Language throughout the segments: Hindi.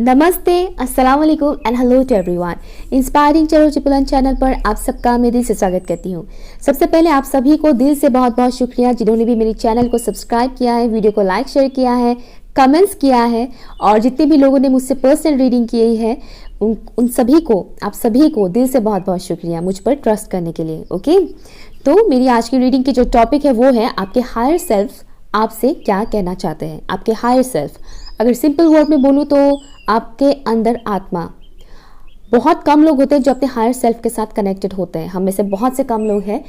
नमस्ते, अस्सलाम वालेकुम and hello to everyone. Inspiring चलो चिपलन चैनल पर आप सबका मैं दिल से स्वागत करती हूँ। सबसे पहले आप सभी को दिल से बहुत बहुत शुक्रिया जिन्होंने भी मेरे चैनल को सब्सक्राइब किया है, वीडियो को लाइक शेयर किया है, कमेंट्स किया है और जितने भी लोगों ने मुझसे पर्सनल रीडिंग की है उन सभी को, आप सभी को दिल से बहुत बहुत शुक्रिया मुझ पर ट्रस्ट करने के लिए। ओके, तो मेरी आज की रीडिंग की जो टॉपिक है वो है आपके हायर सेल्फ आपसे क्या कहना चाहते हैं। आपके हायर सेल्फ, अगर सिंपल वर्ड में बोलूँ तो आपके अंदर आत्मा। बहुत कम लोग होते हैं जो अपने हायर सेल्फ के साथ कनेक्टेड होते हैं। हम में से बहुत से कम लोग हैं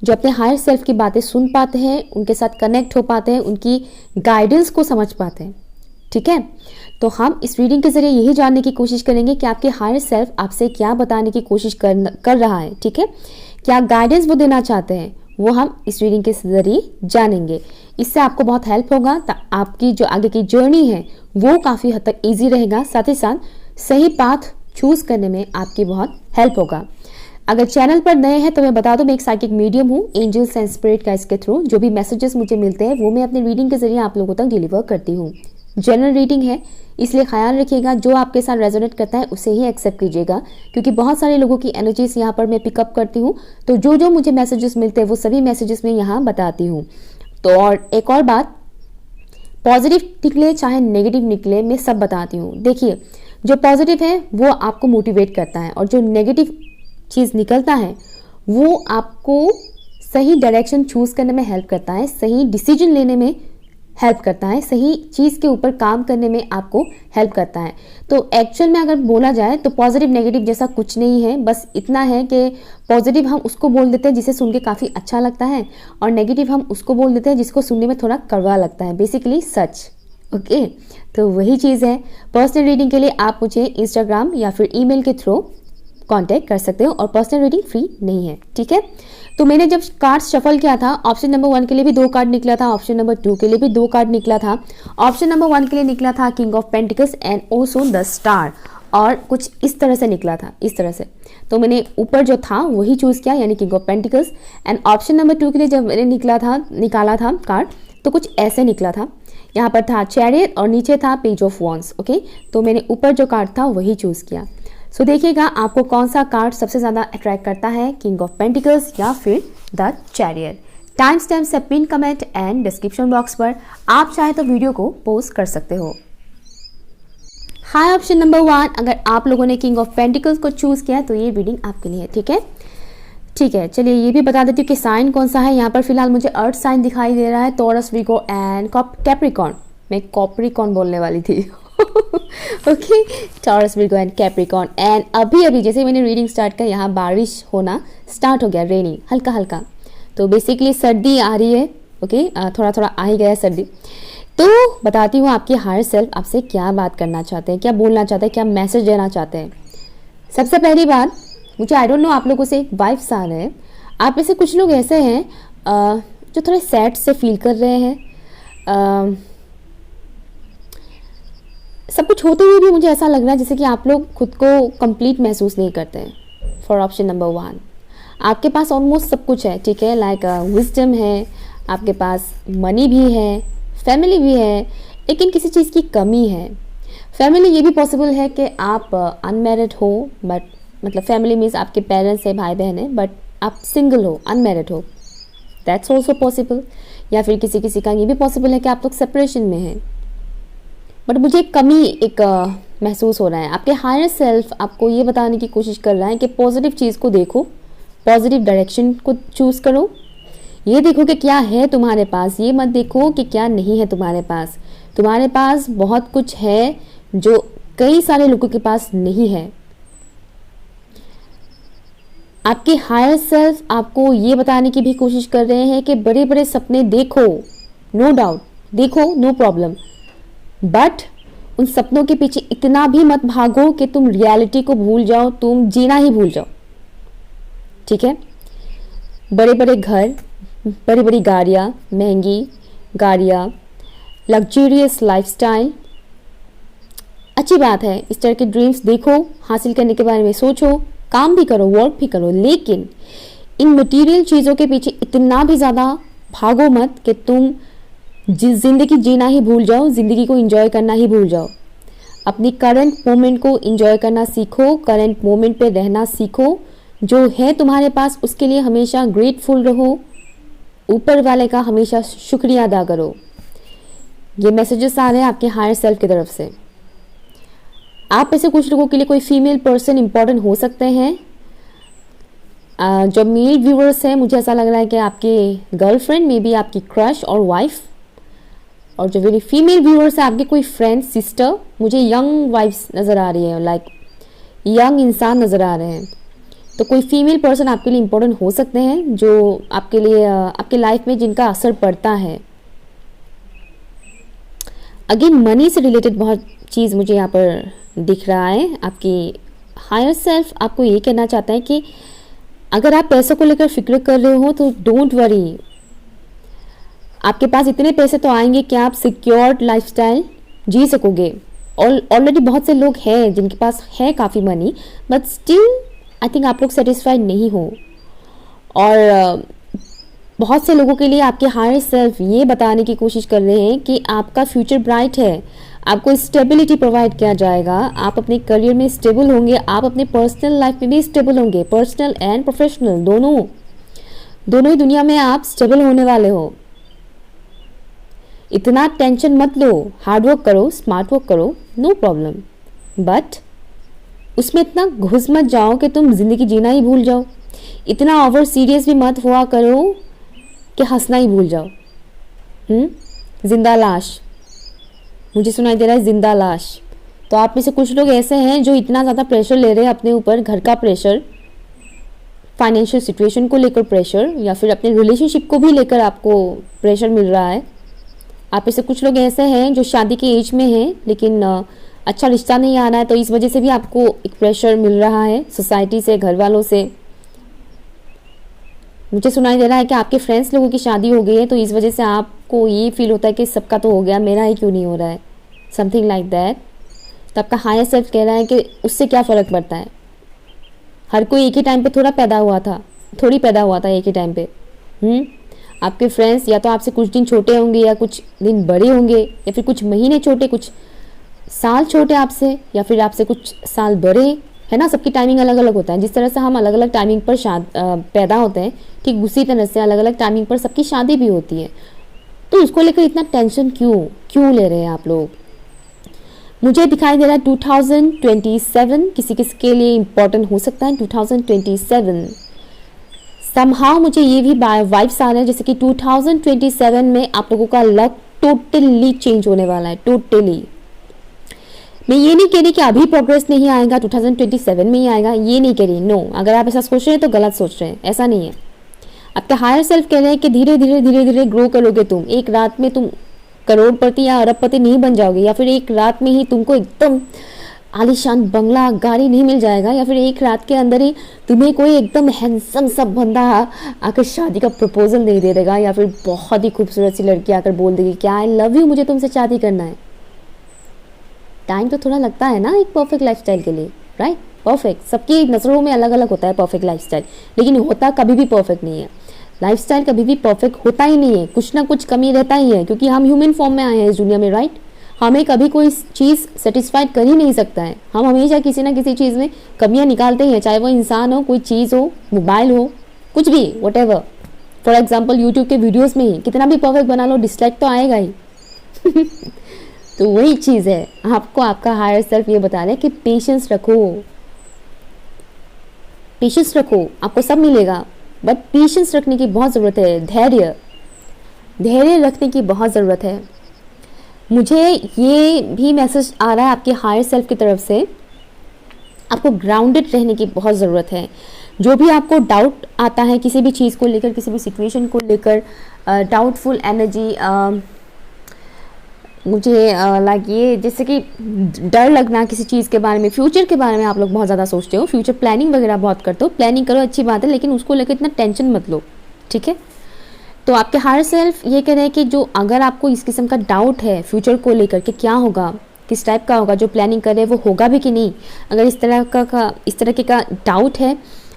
जो अपने हायर सेल्फ की बातें सुन पाते हैं, उनके साथ कनेक्ट हो पाते हैं, उनकी गाइडेंस को समझ पाते हैं। ठीक है, तो हम इस रीडिंग के जरिए यही जानने की कोशिश करेंगे कि आपके हायर सेल्फ आपसे क्या बताने की कोशिश कर रहा है। ठीक है, क्या गाइडेंस वो देना चाहते हैं वो हम इस रीडिंग के जरिए जानेंगे। इससे आपको बहुत हेल्प होगा, आपकी जो आगे की जर्नी है वो काफ़ी हद तक ईजी रहेगा, साथ ही साथ सही पाथ चूज करने में आपकी बहुत हेल्प होगा। अगर चैनल पर नए हैं तो मैं बता दूं, मैं एक साइकिक मीडियम हूँ। एंजल्स एंड स्पिरिट गाइड्स के थ्रू जो भी मैसेजेस मुझे मिलते हैं वो मैं अपने रीडिंग के जरिए आप लोगों तक डिलीवर करती हूँ। जनरल रीडिंग है, इसलिए ख्याल रखिएगा जो आपके साथ रेजोनेट करता है उसे ही एक्सेप्ट कीजिएगा, क्योंकि बहुत सारे लोगोों की एनर्जीज यहाँ पर मैं पिकअप करती हूँ। तो जो जो मुझे मैसेजेस मिलते हैं वो सभी मैसेजेस मैं यहाँ बताती हूँ। तो और एक और बात, पॉजिटिव निकले चाहे नेगेटिव निकले मैं सब बताती हूँ। देखिए, जो पॉजिटिव है वो आपको मोटिवेट करता है और जो नेगेटिव चीज़ निकलता है वो आपको सही डायरेक्शन चूज करने में हेल्प करता है, सही डिसीजन लेने में हेल्प करता है, सही चीज़ के ऊपर काम करने में आपको हेल्प करता है। तो एक्चुअल में अगर बोला जाए तो पॉजिटिव नेगेटिव जैसा कुछ नहीं है, बस इतना है कि पॉजिटिव हम उसको बोल देते हैं जिसे सुन के काफ़ी अच्छा लगता है और नेगेटिव हम उसको बोल देते हैं जिसको सुनने में थोड़ा कड़वा लगता है, बेसिकली सच। ओके, तो वही चीज़ है। पर्सनल रीडिंग के लिए आप मुझे इंस्टाग्राम या फिर ईमेल के थ्रू कांटेक्ट कर सकते हो और पर्सनल रीडिंग फ्री नहीं है। ठीक है, तो मैंने जब कार्ड शफल किया था, ऑप्शन नंबर 1 के लिए भी 2 कार्ड निकला था, ऑप्शन नंबर 2 के लिए भी 2 कार्ड निकला था। ऑप्शन नंबर 1 के लिए निकला था king of pentacles and also the star, और कुछ इस तरह से निकला था, इस तरह से। तो मैंने ऊपर जो था वही चूज किया, यानी king of pentacles. And option number 2 के लिए जब मैंने निकाला था कार्ड तो कुछ ऐसे निकला था। यहाँ पर था चैरियट और नीचे था पेज ऑफ वॉन्ड्स। ओके, तो मैंने ऊपर जो कार्ड था वही चूज किया। सो देखिएगा आपको कौन सा कार्ड सबसे ज़्यादा अट्रैक्ट करता है, किंग ऑफ पेंटिकल्स या फिर द चैरियट। टाइम स्टैम्प है pin comment and description box पर, आप चाहे तो वीडियो को पोस्ट कर सकते हो। हाई ऑप्शन नंबर 1, अगर आप लोगों ने किंग ऑफ पेंटिकल्स को चूज किया तो ये रीडिंग आपके लिए है। ठीक है, चलिए ये भी बता देती हूँ कि साइन कौन सा है। यहाँ पर फिलहाल मुझे अर्थ साइन दिखाई दे रहा है, टॉरस, विगो एंड कैप्रिकॉर्न। मैं कॉप्रिकॉर्न बोलने वाली थी। Okay, Taurus, Virgo and Capricorn. And अभी जैसे मैंने रीडिंग स्टार्ट किया यहाँ बारिश होना स्टार्ट हो गया, रेनिंग हल्का हल्का। तो बेसिकली सर्दी आ रही है। ओके, थोड़ा थोड़ा आ ही गया सर्दी। तो बताती हूँ आपके हायर सेल्फ आपसे क्या बात करना चाहते हैं, क्या बोलना चाहते हैं, क्या मैसेज देना चाहते हैं। सबसे पहली बात, मुझे आई डोंट नो आप लोगों से एक वाइब्स आ रहे हैं। आप में से कुछ लोग ऐसे हैं जो थोड़े सैड से फील कर रहे हैं। सब कुछ होते हुए भी मुझे ऐसा लग रहा है जैसे कि आप लोग खुद को कंप्लीट महसूस नहीं करते हैं। फॉर ऑप्शन नंबर 1, आपके पास ऑलमोस्ट सब कुछ है। ठीक है, लाइक विजडम है, आपके पास मनी भी है, फैमिली भी है, लेकिन किसी चीज़ की कमी है। फैमिली ये भी पॉसिबल है कि आप अनमैरिड हो, बट मतलब फैमिली मीन्स आपके पेरेंट्स है, भाई बहन है, बट आप सिंगल हो, अनमैरिड हो, दैट्स ऑल्सो पॉसिबल। या फिर किसी का ये भी पॉसिबल है कि आप लोग सेपरेशन में हैं, बट मुझे एक कमी महसूस हो रहा है। आपके हायर सेल्फ आपको ये बताने की कोशिश कर रहा है कि पॉजिटिव चीज़ को देखो, पॉजिटिव डायरेक्शन को चूज़ करो। ये देखो कि क्या है तुम्हारे पास, ये मत देखो कि क्या नहीं है तुम्हारे पास। तुम्हारे पास बहुत कुछ है जो कई सारे लोगों के पास नहीं है। आपके हायर सेल्फ आपको ये बताने की भी कोशिश कर रहे हैं कि बड़े बड़े सपने देखो, नो डाउट देखो, नो प्रॉब्लम, बट उन सपनों के पीछे इतना भी मत भागो कि तुम रियलिटी को भूल जाओ, तुम जीना ही भूल जाओ। ठीक है, बड़े बड़े घर, बड़ी बड़ी गाड़ियाँ, महंगी गाड़ियाँ, लग्जरियस लाइफस्टाइल, अच्छी बात है। इस तरह के ड्रीम्स देखो, हासिल करने के बारे में सोचो, काम भी करो, वर्क भी करो, लेकिन इन मटेरियल चीज़ों के पीछे इतना भी ज़्यादा भागो मत कि तुम ज़िंदगी जीना ही भूल जाओ, ज़िंदगी को एंजॉय करना ही भूल जाओ। अपनी करंट मोमेंट को एंजॉय करना सीखो, करंट मोमेंट पे रहना सीखो। जो है तुम्हारे पास उसके लिए हमेशा ग्रेटफुल रहो, ऊपर वाले का हमेशा शुक्रिया अदा करो। ये मैसेजेस आ रहे हैं आपके हायर सेल्फ की तरफ से। आप ऐसे कुछ लोगों के लिए कोई फीमेल पर्सन इंपॉर्टेंट हो सकते हैं। जो मेल व्यूअर्स हैं, मुझे ऐसा लग रहा है कि आपकी गर्लफ्रेंड, मे बी आपकी क्रश और वाइफ। और जो मेरी फीमेल व्यूअर्स है, आपके कोई फ्रेंड, सिस्टर। मुझे यंग वाइफ्स नज़र आ रही है, लाइक यंग इंसान नज़र आ रहे हैं। तो कोई फीमेल पर्सन आपके लिए इंपॉर्टेंट हो सकते हैं जो आपके लिए आपके लाइफ में जिनका असर पड़ता है। अगेन मनी से रिलेटेड बहुत चीज़ मुझे यहाँ पर दिख रहा है। आपकी हायर सेल्फ आपको ये कहना चाहता है कि अगर आप पैसों को लेकर फिक्र कर रहे हो तो डोंट वरी, आपके पास इतने पैसे तो आएंगे कि आप सिक्योर्ड लाइफस्टाइल जी सकोगे। ऑलरेडी बहुत से लोग हैं जिनके पास है काफ़ी money, but still I think आप लोग सेटिस्फाइड नहीं हो। और बहुत से लोगों के लिए आपके हायर सेल्फ ये बताने की कोशिश कर रहे हैं कि आपका फ्यूचर ब्राइट है, आपको स्टेबिलिटी प्रोवाइड किया जाएगा, आप अपने करियर में स्टेबल होंगे, आप अपने पर्सनल लाइफ में भी स्टेबल होंगे। पर्सनल एंड प्रोफेशनल दोनों ही दुनिया में आप स्टेबल होने वाले हो। इतना टेंशन मत लो, हार्ड वर्क करो, स्मार्ट वर्क करो, नो प्रॉब्लम, बट उसमें इतना घुस मत जाओ कि तुम जिंदगी जीना ही भूल जाओ। इतना ओवर सीरियस भी मत हुआ करो कि हंसना ही भूल जाओ। जिंदा लाश, मुझे सुनाई दे रहा है जिंदा लाश। तो आप में से कुछ लोग ऐसे हैं जो इतना ज़्यादा प्रेशर ले रहे हैं अपने ऊपर, घर का प्रेशर, फाइनेंशियल सिचुएशन को लेकर प्रेशर, या फिर अपने रिलेशनशिप को भी लेकर आपको प्रेशर मिल रहा है। आप में से कुछ लोग ऐसे हैं जो शादी के एज में हैं लेकिन अच्छा रिश्ता नहीं आ रहा है, तो इस वजह से भी आपको एक प्रेशर मिल रहा है सोसाइटी से, घर वालों से। मुझे सुनाई दे रहा है कि आपके फ्रेंड्स लोगों की शादी हो गई है, तो इस वजह से आपको ये फील होता है कि सबका तो हो गया, मेरा ही क्यों नहीं हो रहा है, समथिंग लाइक दैट। तो आपका हायर सेल्फ कह रहा है कि उससे क्या फ़र्क पड़ता है, हर कोई एक ही टाइम पे थोड़ी पैदा हुआ था एक ही टाइम पे। आपके फ्रेंड्स या तो आपसे कुछ दिन छोटे होंगे, या कुछ दिन बड़े होंगे, या फिर कुछ महीने छोटे, कुछ साल छोटे आपसे, या फिर आपसे कुछ साल बड़े, है ना। सबकी टाइमिंग अलग अलग होता है। जिस तरह से हम अलग अलग टाइमिंग पर पैदा होते हैं, ठीक उसी तरह से अलग अलग टाइमिंग पर सबकी शादी भी होती है। तो उसको लेकर इतना टेंशन क्यों ले रहे हैं आप लोग। मुझे दिखाई दे रहा है 2027 किसी किसी के लिए इम्पोर्टेंट हो सकता है। 2027 समहाउ मुझे ये भी वाइब्स आ रहे हैं जैसे कि 2027 में आप लोगों का लक टोटली चेंज होने वाला है, टोटली। मैं ये नहीं कह रही कि अभी प्रोग्रेस नहीं आएगा, 2027 में ही आएगा, ये नहीं कह रही, नो। अगर आप ऐसा सोच रहे हैं तो गलत सोच रहे हैं, ऐसा नहीं है। आपका हायर सेल्फ कह रहे हैं कि धीरे धीरे ग्रो करोगे तुम। एक रात में तुम करोड़पति या अरबपति नहीं बन जाओगे, या फिर एक रात में ही तुमको एकदम आलीशान बंगला गाड़ी नहीं मिल जाएगा, या फिर एक रात के अंदर ही तुम्हें कोई एकदम हैंडसम सा बंदा आकर शादी का प्रपोजल नहीं दे देगा, या फिर बहुत ही खूबसूरत सी लड़की आकर बोल देगी कि आई लव यू, मुझे तुमसे शादी करना है। टाइम तो थोड़ा लगता है ना एक परफेक्ट लाइफस्टाइल के लिए, राइट। परफेक्ट सबकी नज़रों में अलग अलग होता है परफेक्ट लाइफस्टाइल, लेकिन होता कभी भी परफेक्ट नहीं है। लाइफस्टाइल कभी भी परफेक्ट होता ही नहीं है, कुछ ना कुछ कमी रहता ही है, क्योंकि हम ह्यूमन फॉर्म में आए हैं इस दुनिया में, राइट। हमें कभी कोई चीज़ सेटिस्फाइड कर ही नहीं सकता है। हम हमेशा किसी ना किसी चीज़ में कमियां निकालते ही हैं, चाहे वो इंसान हो, कोई चीज़ हो, मोबाइल हो, कुछ भी, व्हाटएवर। फॉर एग्जांपल यूट्यूब के वीडियोस में ही कितना भी परफेक्ट बना लो, डिसलाइक तो आएगा ही। तो वही चीज़ है, आपको आपका हायर सेल्फ ये बता रहा है कि पेशेंस रखो, आपको सब मिलेगा, बट पेशेंस रखने की बहुत ज़रूरत है। धैर्य रखने की बहुत ज़रूरत है। मुझे ये भी मैसेज आ रहा है आपके हायर सेल्फ की तरफ से, आपको ग्राउंडेड रहने की बहुत ज़रूरत है। जो भी आपको डाउट आता है किसी भी चीज़ को लेकर, किसी भी सिचुएशन को लेकर, डाउटफुल एनर्जी, मुझे लाइक ये जैसे कि डर लगना किसी चीज़ के बारे में, फ्यूचर के बारे में आप लोग बहुत ज़्यादा सोचते हो, फ्यूचर प्लानिंग वगैरह बहुत करते हो। प्लानिंग करो, अच्छी बात है, लेकिन उसको लेकर इतना टेंशन मत लो, ठीक है। तो आपके हायर सेल्फ ये कह रहे हैं कि जो अगर आपको इस किस्म का डाउट है फ्यूचर को लेकर कि क्या होगा, किस टाइप का होगा, जो प्लानिंग कर रहे हैं वो होगा भी कि नहीं, अगर इस तरह का डाउट है,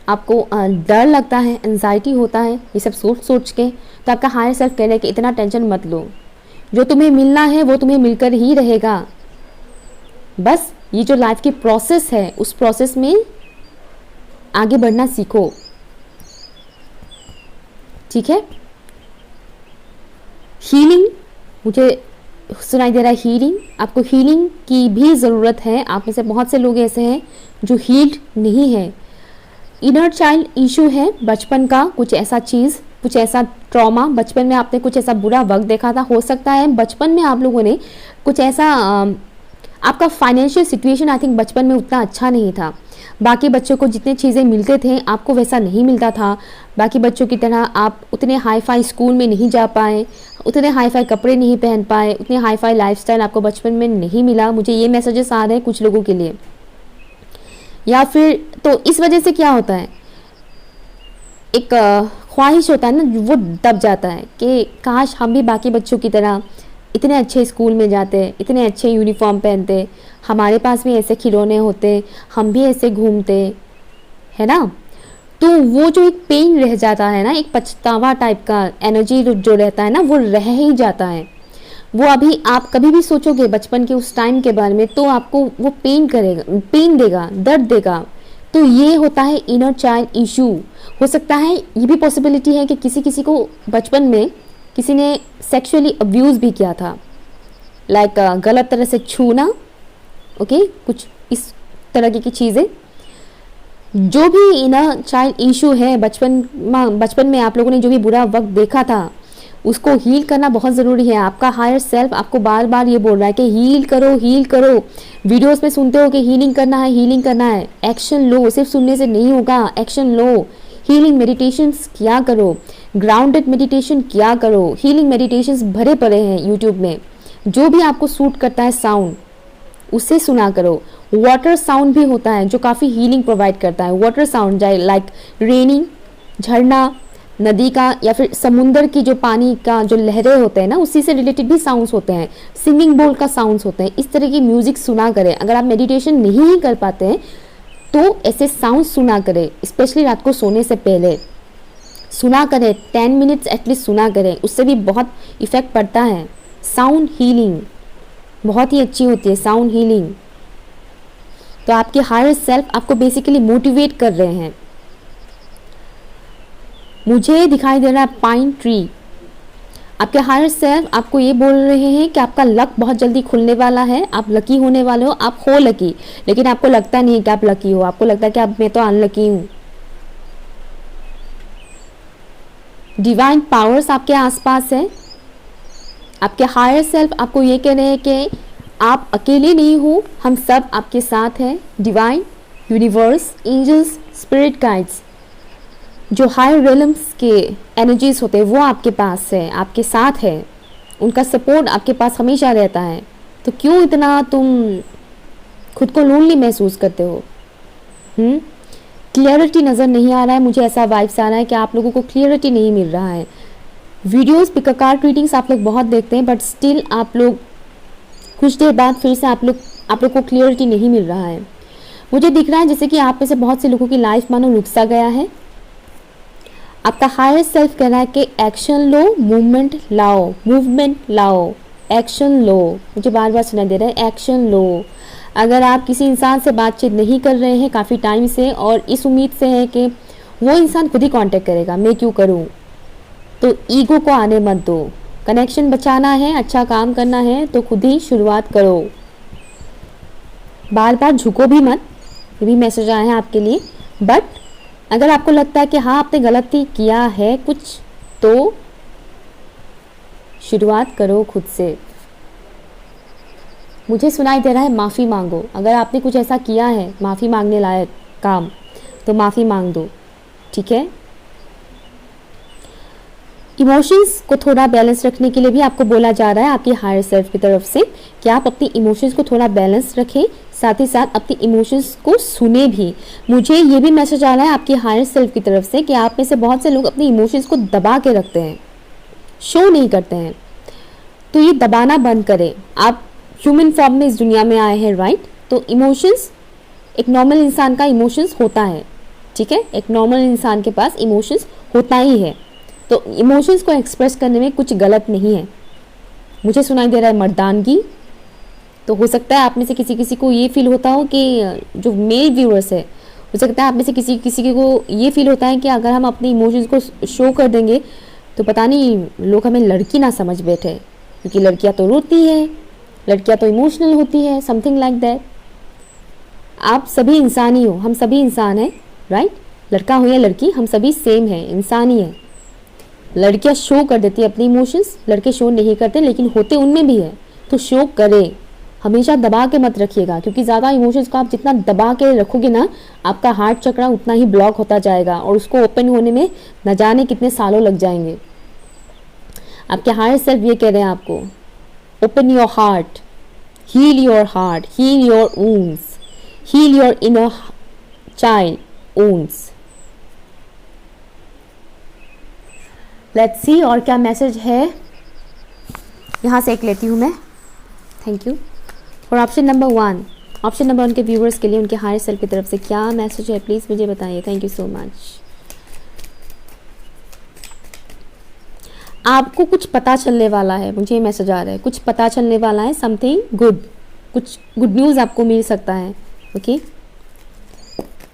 आपको डर लगता है, एंजाइटी होता है, ये सब सोच के, तो आपका हायर सेल्फ कह रहे हैं कि इतना टेंशन मत लो। जो तुम्हें मिलना है वो तुम्हें मिलकर ही रहेगा। बस ये जो लाइफ की प्रोसेस है उस प्रोसेस में आगे बढ़ना सीखो, ठीक है। हीलिंग, मुझे सुनाई दे रहा है हीलिंग, आपको हीलिंग की भी ज़रूरत है। आप में से बहुत से लोग ऐसे हैं जो हील्ड नहीं है। इनर चाइल्ड इशू है, बचपन का कुछ ऐसा चीज़, कुछ ऐसा ट्रॉमा, बचपन में आपने कुछ ऐसा बुरा वक्त देखा था। हो सकता है बचपन में आप लोगों ने कुछ ऐसा, आपका फाइनेंशियल सिचुएशन आई थिंक बचपन में उतना अच्छा नहीं था। बाकी बच्चों को जितने चीज़ें मिलते थे आपको वैसा नहीं मिलता था। बाकी बच्चों की तरह आप उतने हाई फाई स्कूल में नहीं जा पाए, उतने हाई फाई कपड़े नहीं पहन पाए, उतने हाई फाई लाइफस्टाइल आपको बचपन में नहीं मिला। मुझे ये मैसेजेस आ रहे हैं कुछ लोगों के लिए। या फिर तो इस वजह से क्या होता है, एक ख्वाहिश होता है ना, वो दब जाता है कि काश हम भी बाकी बच्चों की तरह इतने अच्छे स्कूल में जाते, इतने अच्छे यूनिफॉर्म पहनते, हमारे पास भी ऐसे खिलौने होते, हम भी ऐसे घूमते, है ना। तो वो जो एक पेन रह जाता है ना, एक पछतावा टाइप का एनर्जी जो रहता है ना, वो रह ही जाता है। वो अभी आप कभी भी सोचोगे बचपन के उस टाइम के बारे में तो आपको वो पेन करेगा, पेन देगा, दर्द देगा। तो ये होता है इनर चाइल्ड इशू। हो सकता है ये भी पॉसिबिलिटी है कि किसी को बचपन में किसी ने सेक्सुअली अब्यूज़ भी किया था, लाइक गलत तरह से छूना, ओके, कुछ इस तरह की चीज़ें। जो भी इनर चाइल्ड इशू है, बचपन में आप लोगों ने जो भी बुरा वक्त देखा था उसको हील करना बहुत ज़रूरी है। आपका हायर सेल्फ आपको बार बार ये बोल रहा है कि हील करो, हील करो। वीडियोस में सुनते हो कि हीलिंग करना है, हीलिंग करना है। एक्शन लो, सिर्फ सुनने से नहीं होगा, एक्शन लो। हीलिंग मेडिटेशंस किया करो, ग्राउंडेड मेडिटेशन किया करो। हीलिंग मेडिटेशंस भरे पड़े हैं यूट्यूब में। जो भी आपको सूट करता है साउंड उसे सुना करो। वाटर साउंड भी होता है जो काफ़ी हीलिंग प्रोवाइड करता है। वाटर साउंड लाइक रेनिंग, झरना, नदी का, या फिर समुंदर की जो पानी का जो लहरें होते हैं ना, उसी से रिलेटेड भी साउंड्स होते हैं। सिंगिंग बोल का साउंड्स होते हैं। इस तरह की म्यूजिक सुना करें। अगर आप मेडिटेशन नहीं कर पाते हैं तो ऐसे साउंड सुना करें, स्पेशली रात को सोने से पहले सुना करें। 10 मिनट्स एटलीस्ट सुना करें, उससे भी बहुत इफेक्ट पड़ता है। साउंड हीलिंग बहुत ही अच्छी होती है, साउंड हीलिंग। तो आपके हायर सेल्फ आपको बेसिकली मोटिवेट कर रहे हैं। मुझे दिखाई दे रहा है पाइन ट्री। आपके हायर सेल्फ आपको ये बोल रहे हैं कि आपका लक बहुत जल्दी खुलने वाला है, आप लकी होने वाले हो, आप हो लकी, लेकिन आपको लगता नहीं है कि आप लकी हो। आपको लगता है कि मैं तो अनलकी हूँ। डिवाइन पावर्स आपके आसपास है। आपके हायर सेल्फ आपको ये कह रहे हैं कि आप अकेले नहीं हो, हम सब आपके साथ हैं। Divine, universe, angels, spirit guides, जो हायर रियल्म्स के एनर्जीज होते हैं वो आपके पास है, आपके साथ है। उनका सपोर्ट आपके पास हमेशा रहता है। तो क्यों इतना तुम खुद को लोनली महसूस करते हो? क्लियरिटी नज़र नहीं आ रहा है। मुझे ऐसा वाइब्स आ रहा है कि आप लोगों को क्लियरिटी नहीं मिल रहा है। वीडियोस पिक कार्ड रीडिंग्स आप लोग बहुत देखते हैं, बट स्टिल आप लोग कुछ देर बाद फिर से आप लोग को क्लियरिटी नहीं मिल रहा है। मुझे दिख रहा है जैसे कि आप में से बहुत से लोगों की लाइफ मानो रुक सा गया है। आपका हायर सेल्फ कह रहा है कि एक्शन लो, मूवमेंट लाओ, मूवमेंट लाओ, एक्शन लो। मुझे बार बार सुनाई दे रहा है एक्शन लो। अगर आप किसी इंसान से बातचीत नहीं कर रहे हैं काफ़ी टाइम से और इस उम्मीद से है कि वो इंसान खुद ही कांटेक्ट करेगा, मैं क्यों करूं, तो ईगो को आने मत दो। कनेक्शन बचाना है, अच्छा काम करना है तो खुद ही शुरुआत करो। बार बार झुको भी मत। ये भी मैसेज आया है आपके लिए। बट अगर आपको लगता है कि हाँ आपने गलती किया है कुछ, तो शुरुआत करो खुद से। मुझे सुनाई दे रहा है माफ़ी मांगो। अगर आपने कुछ ऐसा किया है माफ़ी मांगने लायक काम, तो माफ़ी मांग दो, ठीक है। इमोशंस को थोड़ा बैलेंस रखने के लिए भी आपको बोला जा रहा है आपकी हायर सेल्फ की तरफ से कि आप अपनी इमोशंस को थोड़ा बैलेंस रखें, साथ ही साथ अपनी इमोशंस को सुने भी। मुझे ये भी मैसेज आ रहा है आपकी हायर सेल्फ की तरफ से कि आप में से बहुत से लोग अपनी इमोशंस को दबा के रखते हैं, शो नहीं करते हैं। तो ये दबाना बंद करें। आप ह्यूमन फॉर्म में इस दुनिया में आए हैं, राइट। तो इमोशंस, एक नॉर्मल इंसान का इमोशंस होता है, ठीक है। एक नॉर्मल इंसान के पास इमोशंस होता ही है। तो इमोशंस को एक्सप्रेस करने में कुछ गलत नहीं है। मुझे सुनाई दे रहा है मर्दानगी, तो हो सकता है आप में से किसी किसी को ये फील होता हो कि जो मेल व्यूअर्स है, हो सकता है आप में से किसी किसी को ये फील होता है कि अगर हम अपने इमोशंस को शो कर देंगे तो पता नहीं लोग हमें लड़की ना समझ बैठे, क्योंकि लड़कियां तो रोती है, लड़कियां तो इमोशनल होती है, समथिंग लाइक दैट। आप सभी इंसान ही हो, हम सभी इंसान हैं, राइट? लड़का हो या लड़की, हम सभी सेम हैं, इंसान ही हैं। लड़कियां शो कर देती है अपने इमोशंस, लड़के शो नहीं करते, लेकिन होते उनमें भी है, तो शो करें। हमेशा दबा के मत रखिएगा, क्योंकि ज़्यादा इमोशंस को आप जितना दबा के रखोगे ना, आपका हार्ट चक्र उतना ही ब्लॉक होता जाएगा और उसको ओपन होने में न जाने कितने सालों लग जाएंगे। आपके हायर सेल्फ ये कह रहे हैं आपको, open your heart, heal your wounds, heal your inner child wounds. Let's see और क्या मैसेज है, यहाँ से एक लेती हूँ मैं। Thank you. और ऑप्शन नंबर 1, ऑप्शन नंबर 1 के व्यूअर्स के लिए उनके हायर सेल्फ की तरफ से क्या मैसेज है, प्लीज़ मुझे बताइए। Thank you so much. आपको कुछ पता चलने वाला है, मुझे मैसेज आ रहा है, कुछ पता चलने वाला है, समथिंग गुड, कुछ गुड न्यूज़ आपको मिल सकता है। ओके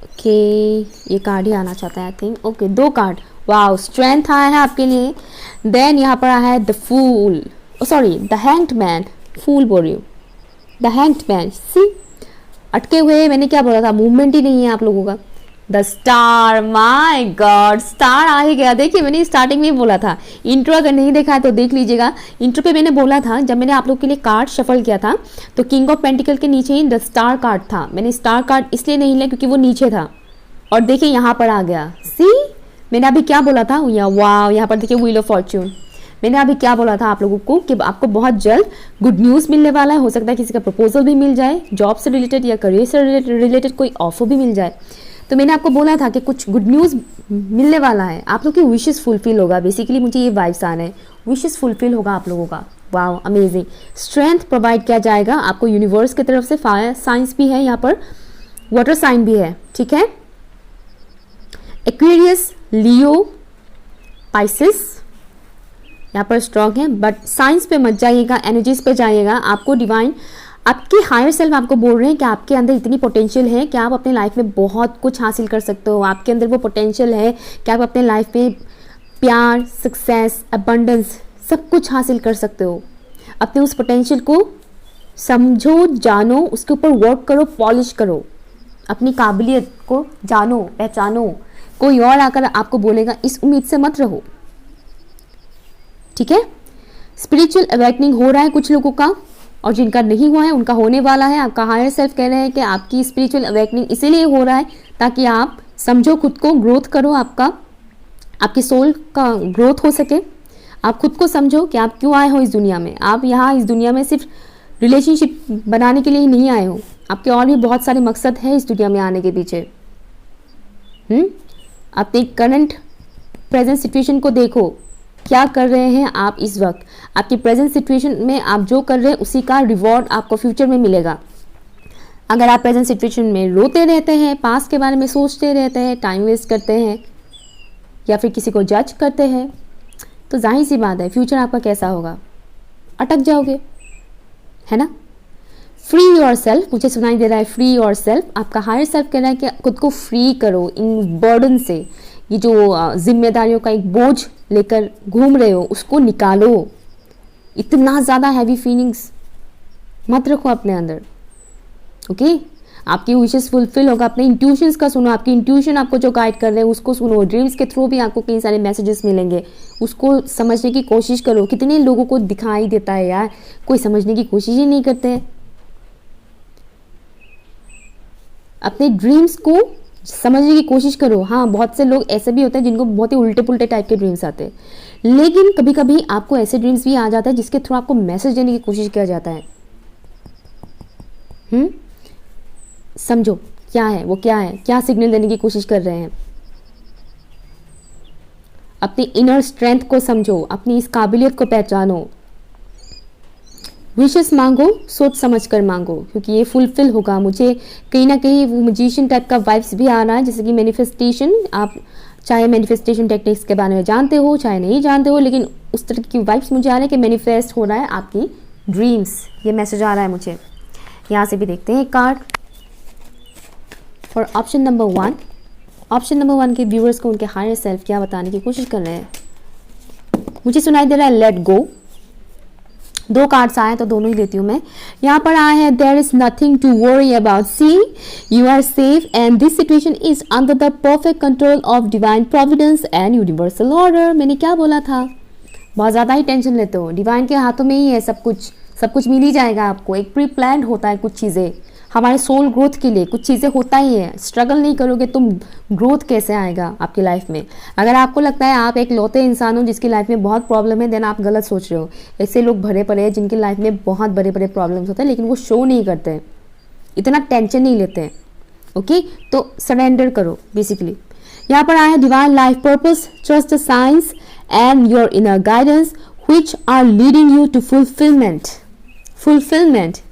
ओके, ये कार्ड ही आना चाहता है I think. Okay, 2 card, wow, strength आया है आपके लिए। देन यहाँ पर आया है the fool, sorry the hanged man, fool बोल रही हूँ, द हैंग्ड मैन। सी, अटके हुए, मैंने क्या बोला था, मूवमेंट ही नहीं है आप लोगों का। The star, my god, star आ ही गया। देखिए मैंने स्टार्टिंग में ही बोला था, इंट्रो अगर नहीं देखा है तो देख लीजिएगा। इंट्रो पे मैंने बोला था, जब मैंने आप लोग के लिए कार्ड शफल किया था तो किंग ऑफ पेंटिकल के नीचे ही द स्टार कार्ड था। मैंने स्टार कार्ड इसलिए नहीं लिया क्योंकि वो नीचे था, और देखिए यहाँ पर आ गया। सी, मैंने अभी क्या बोला था, वाह, यहाँ पर देखिए व्हील ऑफ फॉर्च्यून। मैंने अभी क्या बोला था आप लोगों को कि आपको बहुत जल्द गुड न्यूज़ मिलने वाला है। हो सकता है किसी का प्रपोजल भी मिल जाए, जॉब से रिलेटेड या करियर से रिलेटेड कोई ऑफर भी मिल जाए। तो मैंने आपको बोला था कि कुछ गुड न्यूज़ मिलने वाला है, आप लोग की विशेस फुलफिल होगा। बेसिकली मुझे ये वाइब्स आ रहे हैं, विशेस फुलफिल होगा आप लोगों का। Wow, amazing. स्ट्रेंथ प्रोवाइड किया जाएगा आपको यूनिवर्स की तरफ से। फायर साइंस भी है यहाँ पर, वाटर साइन भी है, ठीक है। एक्वेरियस, लियो, पाइसिस यहाँ पर स्ट्रॉन्ग है, बट साइंस पे मत जाइएगा, एनर्जीज पे जाइएगा। आपको डिवाइन, आपके हायर सेल्फ आपको बोल रहे हैं कि आपके अंदर इतनी पोटेंशियल है कि आप अपने लाइफ में बहुत कुछ हासिल कर सकते हो। आपके अंदर वो पोटेंशियल है कि आप अपने लाइफ में प्यार, सक्सेस, अबंडेंस सब कुछ हासिल कर सकते हो। अपने उस पोटेंशियल को समझो, जानो, उसके ऊपर वर्क करो, पॉलिश करो, अपनी काबिलियत को जानो, पहचानो। कोई और आकर आपको बोलेगा इस उम्मीद से मत रहो, ठीक है। स्पिरिचुअल अवेकनिंग हो रहा है कुछ लोगों का, और जिनका नहीं हुआ है उनका होने वाला है। आपका हायर सेल्फ कह रहे हैं कि आपकी स्पिरिचुअल अवेकनिंग इसीलिए हो रहा है ताकि आप समझो, खुद को ग्रोथ करो, आपकी सोल का ग्रोथ हो सके। आप खुद को समझो कि आप क्यों आए हो इस दुनिया में। आप यहाँ इस दुनिया में सिर्फ रिलेशनशिप बनाने के लिए ही नहीं आए हो, आपके और भी बहुत सारे मकसद है इस दुनिया में आने के पीछे। अपने करंट प्रेजेंट सिचुएशन को देखो, क्या कर रहे हैं आप इस वक्त। आपकी प्रेजेंट सिचुएशन में आप जो कर रहे हैं उसी का रिवॉर्ड आपको फ्यूचर में मिलेगा। अगर आप प्रेजेंट सिचुएशन में रोते रहते हैं, पास्ट के बारे में सोचते रहते हैं, टाइम वेस्ट करते हैं या फिर किसी को जज करते हैं, तो जाहिर सी बात है फ्यूचर आपका कैसा होगा, अटक जाओगे, है ना। फ्री योर सेल्फ, मुझे सुनाई दे रहा है फ्री योर सेल्फ। आपका हायर सेल्फ कह रहा है कि खुद को फ्री करो इन बर्डन से। ये जो जिम्मेदारियों का एक बोझ लेकर घूम रहे हो उसको निकालो। इतना ज़्यादा हैवी फीलिंग्स मत रखो अपने अंदर, ओके। आपकी विशेस फुलफिल होगा। अपने इंट्यूशंस का सुनो, आपकी इंट्यूशन आपको जो गाइड कर रहे हैं उसको सुनो। ड्रीम्स के थ्रू भी आपको कई सारे मैसेजेस मिलेंगे, उसको समझने की कोशिश करो। कितने लोगों को दिखाई देता है यार, कोई समझने की कोशिश ही नहीं करते। अपने ड्रीम्स को समझने की कोशिश करो। हाँ, बहुत से लोग ऐसे भी होते हैं जिनको बहुत ही उल्टे पुल्टे टाइप के ड्रीम्स आते हैं, लेकिन कभी कभी आपको ऐसे ड्रीम्स भी आ जाता है जिसके थ्रू आपको मैसेज देने की कोशिश किया जाता है। समझो क्या है वो, क्या है, क्या सिग्नल देने की कोशिश कर रहे हैं। अपनी इनर स्ट्रेंथ को समझो, अपनी इस काबिलियत को पहचानो। विशेस मांगो, सोच समझ कर मांगो, क्योंकि ये फुलफिल होगा। मुझे कहीं ना कहीं वो मैजिशियन टाइप का वाइब्स भी आ रहा है, जैसे कि मैनिफेस्टेशन। आप चाहे मैनिफेस्टेशन टेक्निक्स के बारे में जानते हो चाहे नहीं जानते हो, लेकिन उस तरह की वाइब्स मुझे आ रहे हैं कि मैनिफेस्ट हो रहा है आपकी ड्रीम्स। ये मैसेज आ रहा है मुझे, यहाँ से भी देखते हैं एक card for option number 1। Option number 1 के व्यूअर्स को उनके हायर सेल्फ क्या बताने की कोशिश कर रहे हैं। मुझे सुनाई दे रहा है लेट गो। 2 कार्ड्स आए तो दोनों ही लेती हूँ मैं। यहाँ पर आया है there is nothing to worry about, see you are safe and this situation is under the perfect control of divine providence and universal order. मैंने क्या बोला था, बहुत ज़्यादा ही टेंशन लेते हो, डिवाइन के हाथों में ही है सब कुछ मिल ही जाएगा आपको। एक प्री प्लान्ड होता है कुछ चीज़ें हमारे सोल ग्रोथ के लिए, कुछ चीज़ें होता ही है। स्ट्रगल नहीं करोगे तुम, ग्रोथ कैसे आएगा आपकी लाइफ में। अगर आपको लगता है आप एक लौते इंसान हो जिसकी लाइफ में बहुत प्रॉब्लम है, देन आप गलत सोच रहे हो। ऐसे लोग भरे पड़े हैं जिनकी लाइफ में बहुत बड़े बड़े प्रॉब्लम्स होते हैं लेकिन वो शो नहीं करते हैं, इतना टेंशन नहीं लेते हैं। ओके, तो सरेंडर करो बेसिकली। यहाँ पर आया divine life purpose, trust the science and your inner guidance which are leading you to fulfillment,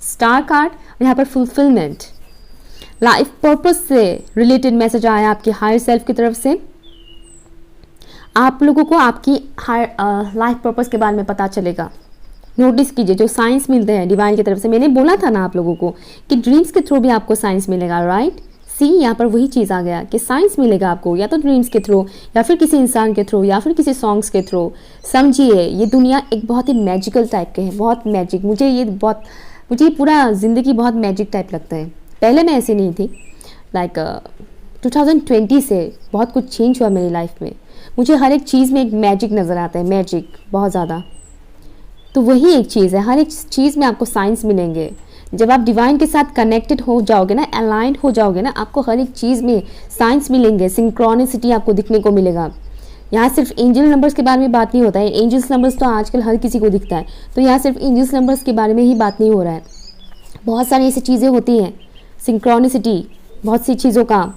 star card, यहाँ पर फुलफिलमेंट। लाइफ पर्पस से रिलेटेड मैसेज आया आपके हायर सेल्फ की तरफ से। आप लोगों को आपकी लाइफ पर्पस के बारे में पता चलेगा। नोटिस कीजिए जो साइंस मिलते हैं डिवाइन की तरफ से। मैंने बोला था ना आप लोगों को कि ड्रीम्स के थ्रू भी आपको साइंस मिलेगा, राइट। सी यहाँ पर वही चीज़ आ गया कि साइंस मिलेगा आपको, या तो ड्रीम्स के थ्रू या फिर किसी इंसान के थ्रू या फिर किसी सॉन्ग्स के थ्रू। समझिए ये दुनिया एक बहुत ही मैजिकल टाइप के है, बहुत मैजिक। मुझे पूरा ज़िंदगी बहुत मैजिक टाइप लगता है। पहले मैं ऐसी नहीं थी, लाइक 2020 से बहुत कुछ चेंज हुआ मेरी लाइफ में। मुझे हर एक चीज़ में एक मैजिक नज़र आता है, मैजिक बहुत ज़्यादा। तो वही एक चीज़ है, हर एक चीज़ में आपको साइंस मिलेंगे। जब आप डिवाइन के साथ कनेक्टेड हो जाओगे ना, अलाइंड हो जाओगे ना, आपको हर एक चीज़ में साइंस मिलेंगे, सिंक्रोनिसिटी आपको दिखने को मिलेगा। यहाँ सिर्फ एंजल नंबर्स के बारे में बात नहीं होता है। एंजल्स नंबर्स तो आजकल हर किसी को दिखता है, तो यहाँ सिर्फ एंजल्स नंबर्स के बारे में ही बात नहीं हो रहा है। बहुत सारी ऐसी चीज़ें होती हैं, सिंक्रोनिसिटी, बहुत सी चीज़ों का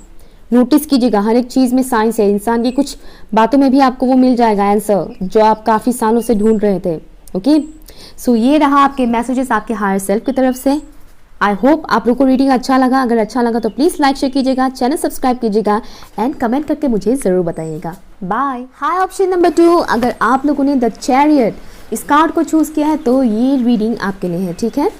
नोटिस कीजिएगा। हर एक चीज़ में साइंस है। इंसान की कुछ बातों में भी आपको वो मिल जाएगा आंसर जो आप काफ़ी सालों से ढूंढ रहे थे। ओके, सो ये रहा आपके मैसेजेस आपके हायर सेल्फ की तरफ से। आई होप आप लोग को रीडिंग अच्छा लगा। अगर अच्छा लगा तो प्लीज़ लाइक शेयर कीजिएगा, चैनल सब्सक्राइब कीजिएगा एंड कमेंट करके मुझे ज़रूर बताइएगा। बाय। हाय, ऑप्शन नंबर 2, अगर आप लोगों ने द चैरियट इस कार्ड को चूज़ किया है तो ये रीडिंग आपके लिए है, ठीक है।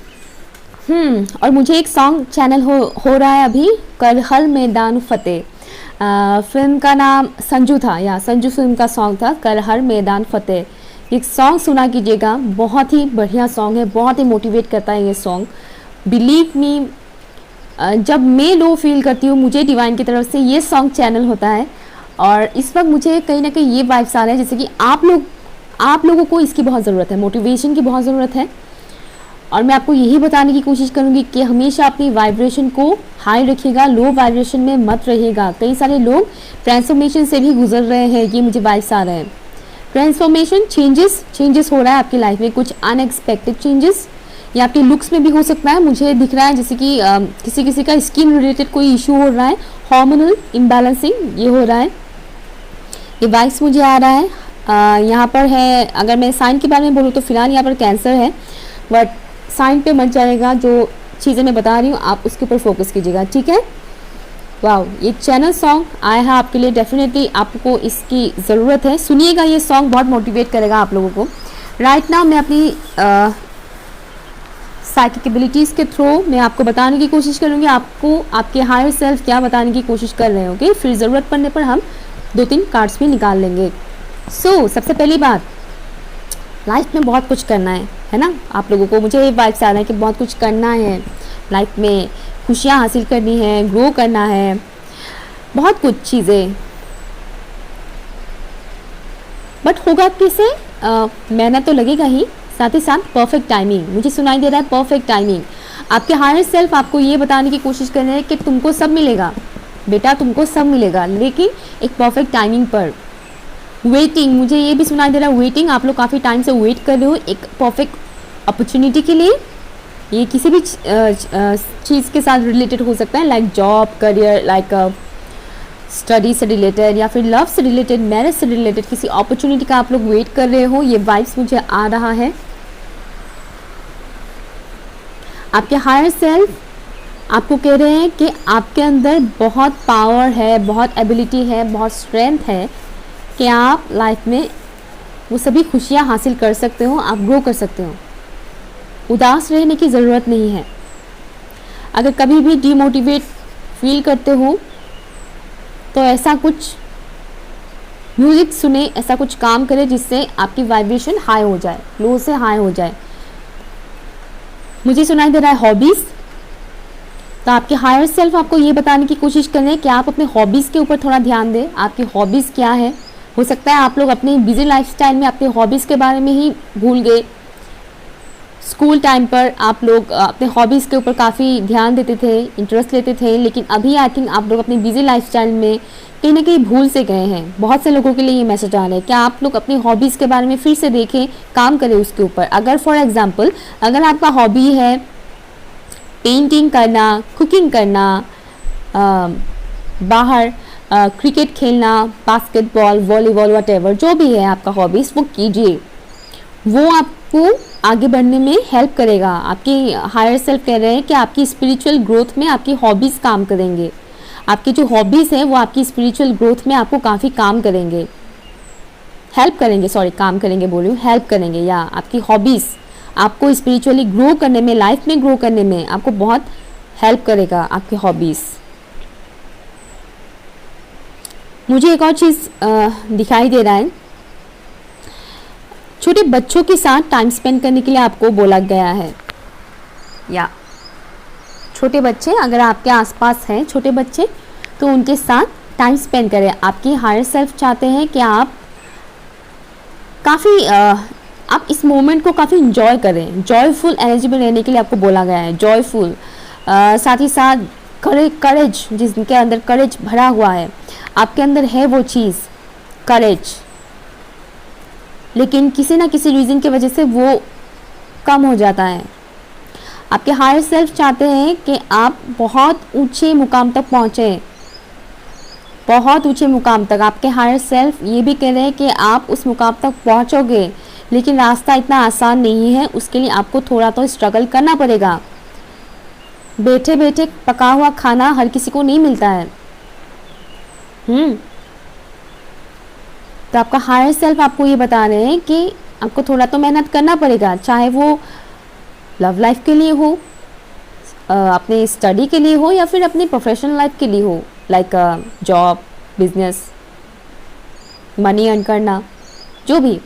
और मुझे एक सॉन्ग चैनल हो रहा है अभी, कर हर मैदान फतेह। फिल्म का नाम संजू था, या संजू फिल्म का सॉन्ग था कर हर मैदान फतेह। एक सॉन्ग सुना कीजिएगा, बहुत ही बढ़िया सॉन्ग है, बहुत ही मोटिवेट करता है ये सॉन्ग। बिलीव मी, जब मैं लो फील करती हूँ मुझे डिवाइन की तरफ से ये सॉन्ग चैनल होता है। और इस वक्त मुझे कहीं ना कहीं ये वाइब्स आ रहे हैं जैसे कि आप लोगों को इसकी बहुत ज़रूरत है, मोटिवेशन की बहुत ज़रूरत है। और मैं आपको यही बताने की कोशिश करूँगी कि हमेशा अपनी वाइब्रेशन को हाई रखिएगा, लो वाइब्रेशन में मत रहिएगा। कई सारे लोग ट्रांसफॉर्मेशन से भी गुजर रहे हैं, ये मुझे वाइब्स आ रहे हैं। ट्रांसफॉर्मेशन, चेंजेस हो रहा है आपकी लाइफ में, कुछ अनएक्सपेक्टेड चेंजेस। ये आपके लुक्स में भी हो सकता है, मुझे दिख रहा है जैसे कि किसी का स्किन रिलेटेड कोई इशू हो रहा है, हार्मोनल इम्बैलेंसिंग ये हो रहा है, ये वाइब्स मुझे आ रहा है। यहाँ पर है, अगर मैं साइन के बारे में बोलूँ तो फिलहाल यहाँ पर कैंसर है, बट साइन पे मत जाएगा। जो चीज़ें मैं बता रही हूँ आप उसके ऊपर फोकस कीजिएगा, ठीक है। वाओ, ये चैनल सॉन्ग आया है आपके लिए, डेफिनेटली आपको इसकी ज़रूरत है। सुनिएगा, ये सॉन्ग बहुत मोटिवेट करेगा आप लोगों को। राइट नाउ मैं अपनी साइकिक एबिलिटीज़ के थ्रू मैं आपको बताने की कोशिश करूँगी, आपको आपके हायर सेल्फ क्या बताने की कोशिश कर रहे हैं। ओके, फिर ज़रूरत पड़ने पर हम 2-3 कार्ड्स भी निकाल लेंगे। सबसे पहली बात, लाइफ में बहुत कुछ करना है ना। आप लोगों को मुझे ये वाइब्स आ रहा है कि बहुत कुछ करना है लाइफ में, खुशियाँ हासिल करनी है, ग्रो करना है, बहुत कुछ चीज़ें। बट होगा कैसे? मेहनत तो लगेगा ही, साथ ही साथ परफेक्ट टाइमिंग। मुझे सुनाई दे रहा है परफेक्ट टाइमिंग। आपके हायर सेल्फ आपको ये बताने की कोशिश कर रहे हैं कि तुमको सब मिलेगा बेटा, तुमको सब मिलेगा, लेकिन एक परफेक्ट टाइमिंग पर। वेटिंग, मुझे ये भी सुनाई दे रहा है वेटिंग। आप लोग काफ़ी टाइम से वेट कर रहे हो एक परफेक्ट अपॉर्चुनिटी के लिए। ये किसी भी चीज़ के साथ रिलेटेड हो सकता है, like job, career, like study से रिलेटेड या फिर लव से रिलेटेड, मैरिज से रिलेटेड किसी अपॉर्चुनिटी का आप लोग वेट कर रहे हो। ये वाइब्स मुझे आ रहा है। आपके हायर सेल्फ आपको कह रहे हैं कि आपके अंदर बहुत पावर है, बहुत एबिलिटी है, बहुत स्ट्रेंथ है कि आप लाइफ में वो सभी खुशियाँ हासिल कर सकते हो, आप ग्रो कर सकते हो। उदास रहने की ज़रूरत नहीं है। अगर कभी भी डिमोटिवेट फील करते हो तो ऐसा कुछ म्यूजिक सुने, ऐसा कुछ काम करें जिससे आपकी वाइब्रेशन हाई हो जाए, लो से हाई हो जाए। मुझे सुनाई दे रहा है हॉबीज़, तो आपके हायर सेल्फ आपको ये बताने की कोशिश कर रहे हैं कि आप अपने हॉबीज़ के ऊपर थोड़ा ध्यान दें। आपकी हॉबीज़ क्या है? हो सकता है आप लोग अपने बिजी लाइफस्टाइल में अपने हॉबीज़ के बारे में ही भूल गए। स्कूल टाइम पर आप लोग अपने हॉबीज़ के ऊपर काफ़ी ध्यान देते थे, इंटरेस्ट लेते थे, लेकिन अभी आई थिंक आप लोग अपनी बिजी लाइफस्टाइल में कहीं ना कहीं भूल से गए हैं। बहुत से लोगों के लिए ये मैसेज आ रहा है कि आप लोग अपनी हॉबीज़ के बारे में फिर से देखें, काम करें उसके ऊपर। अगर फॉर एग्जांपल अगर आपका हॉबी है पेंटिंग करना, कुकिंग करना, बाहर क्रिकेट खेलना, बास्केटबॉल, वॉलीबॉल, व्हाटएवर जो भी है आपका हॉबीज़, वो कीजिए। वो आपको आगे बढ़ने में हेल्प करेगा। आपके हायर सेल्फ कह रहे हैं कि आपकी स्पिरिचुअल ग्रोथ में आपकी हॉबीज़ काम करेंगे। आपकी जो हॉबीज़ हैं वो आपकी स्पिरिचुअल ग्रोथ में आपको काफ़ी काम करेंगे, हेल्प करेंगे। सॉरी, काम करेंगे बोल रही हूँ, हेल्प करेंगे। या आपकी हॉबीज़ आपको स्पिरिचुअली ग्रो करने में, लाइफ में ग्रो करने में आपको बहुत हेल्प करेगा आपकी हॉबीज़। मुझे एक और चीज़ दिखाई दे रहा है, छोटे बच्चों के साथ टाइम स्पेंड करने के लिए आपको बोला गया है। या छोटे बच्चे अगर आपके आसपास हैं, छोटे बच्चे, तो उनके साथ टाइम स्पेंड करें। आपकी हायर सेल्फ चाहते हैं कि आप काफ़ी आप इस मोमेंट को काफ़ी इंजॉय करें। जॉयफुल एनर्जी में रहने के लिए आपको बोला गया है, जॉयफुल। साथ ही साथ करेज, जिनके अंदर करेज भरा हुआ है, आपके अंदर है वो चीज़ करेज, लेकिन किसी ना किसी रीज़न की वजह से वो कम हो जाता है। आपके हायर सेल्फ चाहते हैं कि आप बहुत ऊंचे मुकाम तक पहुँचें, बहुत ऊंचे मुकाम तक। आपके हायर सेल्फ ये भी कह रहे हैं कि आप उस मुकाम तक पहुँचोगे, लेकिन रास्ता इतना आसान नहीं है। उसके लिए आपको थोड़ा तो स्ट्रगल करना पड़ेगा। बैठे बैठे पका हुआ खाना हर किसी को नहीं मिलता है। तो आपका हायर सेल्फ आपको ये बता रहे हैं कि आपको थोड़ा तो मेहनत करना पड़ेगा, चाहे वो लव लाइफ के लिए हो, अपने स्टडी के लिए हो, या फिर अपनी प्रोफेशनल लाइफ के लिए हो, like job, business, money earn करना, जो भी।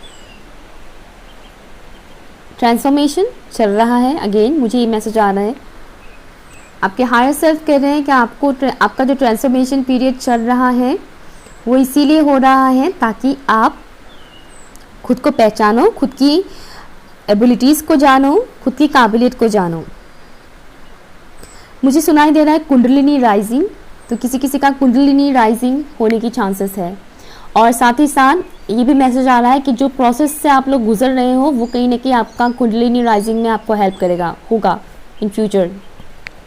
ट्रांसफॉर्मेशन चल रहा है। अगेन मुझे ये मैसेज आ रहा है, आपके हायर सेल्फ कह रहे हैं कि आपका जो ट्रांसफॉर्मेशन पीरियड चल रहा है वो इसीलिए हो रहा है ताकि आप खुद को पहचानो, खुद की एबिलिटीज़ को जानो, खुद की काबिलियत को जानो। मुझे सुनाई दे रहा है कुंडलिनी राइजिंग, तो किसी किसी का कुंडलिनी राइजिंग होने की चांसेस है। और साथ ही साथ ये भी मैसेज आ रहा है कि जो प्रोसेस से आप लोग गुजर रहे हो वो कहीं ना कहीं आपका कुंडलिनी राइजिंग में आपको हेल्प करेगा, होगा इन फ्यूचर।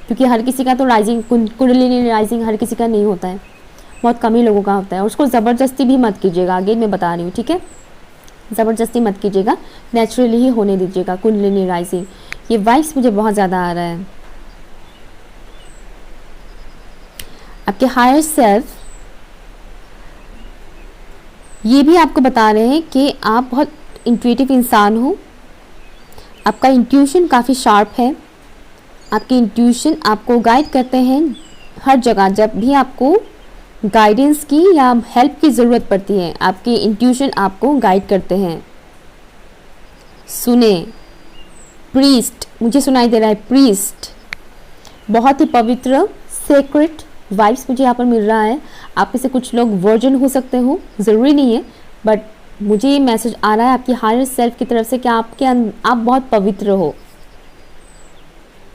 क्योंकि हर किसी का तो राइजिंग, कुंडलिनी राइजिंग हर किसी का नहीं होता है, बहुत कम ही लोगों का होता है। और उसको ज़बरदस्ती भी मत कीजिएगा, आगे मैं बता रही हूँ, ठीक है। ज़बरदस्ती मत कीजिएगा, नेचुरली ही होने दीजिएगा कुंडलिनी राइजिंग। ये वाइब्स मुझे बहुत ज़्यादा आ रहा है। आपके हायर सेल्फ ये भी आपको बता रहे हैं कि आप बहुत इंट्यूटिव इंसान हो। आपका इंट्यूशन काफ़ी शार्प है। आपकी इंट्यूशन आपको गाइड करते हैं हर जगह। जब भी आपको गाइडेंस की या हेल्प की ज़रूरत पड़ती है, आपकी इंट्यूशन आपको गाइड करते हैं। सुने, प्रीस्ट, मुझे सुनाई दे रहा है प्रीस्ट, बहुत ही पवित्र, सेक्रेट वाइब्स मुझे यहाँ पर मिल रहा है। आप में से कुछ लोग वर्जिन हो सकते हो, ज़रूरी नहीं है, बट मुझे ये मैसेज आ रहा है आपकी हायर सेल्फ की तरफ से कि आप बहुत पवित्र हो,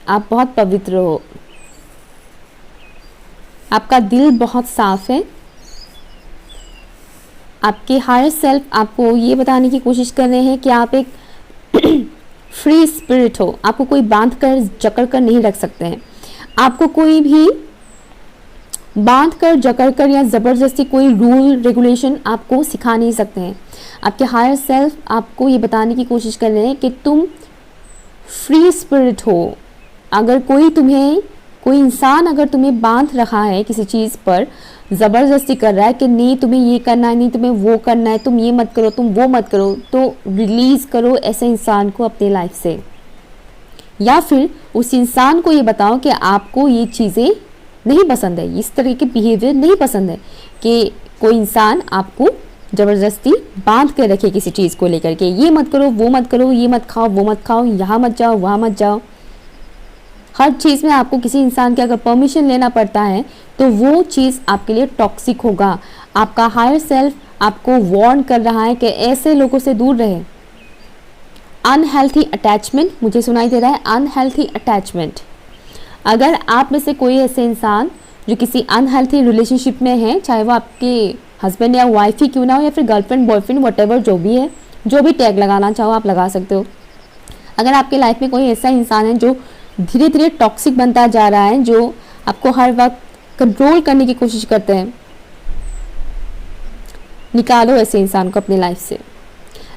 आप बहुत पवित्र हो। आपका दिल बहुत साफ है। आपके हायर सेल्फ आपको ये बताने की कोशिश कर रहे हैं कि आप एक फ्री स्पिरिट हो। आपको कोई बांध कर जकड़ कर नहीं रख सकते हैं। आपको कोई भी बांध कर जकड़ कर या ज़बरदस्ती कोई रूल रेगुलेशन आपको सिखा नहीं सकते हैं। आपके हायर सेल्फ आपको ये बताने की कोशिश कर रहे हैं कि तुम फ्री स्पिरिट हो। अगर कोई इंसान अगर तुम्हें बांध रहा है किसी चीज़ पर, ज़बरदस्ती कर रहा है कि नहीं तुम्हें ये करना है, नहीं तुम्हें वो करना है, तुम ये मत करो, तुम वो मत करो, तो रिलीज़ करो ऐसे इंसान को अपनी लाइफ से। या फिर उस इंसान को ये बताओ कि आपको ये चीज़ें नहीं पसंद है, इस तरह के बिहेवियर नहीं पसंद है कि कोई इंसान आपको ज़बरदस्ती बांध कर रखे किसी चीज़ को लेकर के, ये मत करो, वो मत करो, ये मत खाओ, वो मत खाओ, यहाँ मत जाओ, वहाँ मत जाओ। हर चीज़ में आपको किसी इंसान की अगर परमिशन लेना पड़ता है तो वो चीज़ आपके लिए टॉक्सिक होगा। आपका हायर सेल्फ आपको वार्न कर रहा है कि ऐसे लोगों से दूर रहे। अनहेल्थी अटैचमेंट मुझे सुनाई दे रहा है, अनहेल्थी अटैचमेंट। अगर आप में से कोई ऐसे इंसान जो किसी अनहेल्थी रिलेशनशिप में है, चाहे वो आपके हस्बैंड या वाइफ ही क्यों ना हो, या फिर गर्लफ्रेंड बॉयफ्रेंड व्हाटएवर जो भी है, जो भी टैग लगाना चाहो आप लगा सकते हो। अगर आपके लाइफ में कोई ऐसा इंसान है जो धीरे धीरे टॉक्सिक बनता जा रहा है, जो आपको हर वक्त कंट्रोल करने की कोशिश करते हैं, निकालो ऐसे इंसान को अपनी लाइफ से।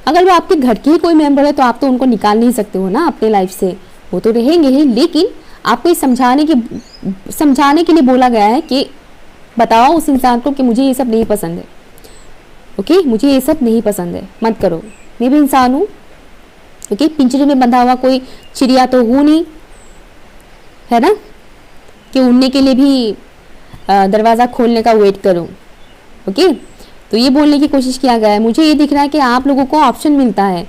अगर वो आपके घर के ही कोई मेंबर है तो आप तो उनको निकाल नहीं सकते हो ना अपनी लाइफ से, वो तो रहेंगे ही, लेकिन आपको ये समझाने के लिए बोला गया है कि बताओ उस इंसान को कि मुझे ये सब नहीं पसंद है, ओके, मुझे ये सब नहीं पसंद है, मत करो। मैं भी इंसान हूँ, ओके, पिंजरे में बंधा हुआ कोई चिड़िया तो हूँ नहीं, है ना, कि उड़ने के लिए भी दरवाज़ा खोलने का वेट करूँ, ओके। तो ये बोलने की कोशिश किया गया है। मुझे ये दिख रहा है कि आप लोगों को ऑप्शन मिलता है,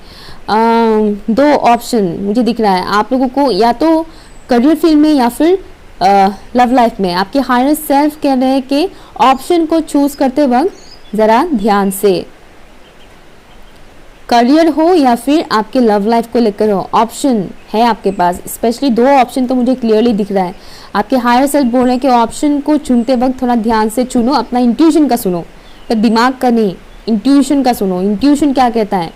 2 ऑप्शन मुझे दिख रहा है आप लोगों को, या तो करियर फील्ड में या फिर लव लाइफ में। आपके हायर सेल्फ कह रहे हैं कि ऑप्शन को चूज करते वक्त ज़रा ध्यान से, करियर हो या फिर आपके लव लाइफ को लेकर हो, ऑप्शन है आपके पास। स्पेशली 2 ऑप्शन तो मुझे क्लियरली दिख रहा है। आपके हायर सेल्फ बोल रहे हैं कि ऑप्शन को चुनते वक्त थोड़ा ध्यान से चुनो, अपना इंट्यूशन का सुनो, तो दिमाग का नहीं, इंट्यूशन का सुनो। इंट्यूशन क्या कहता है?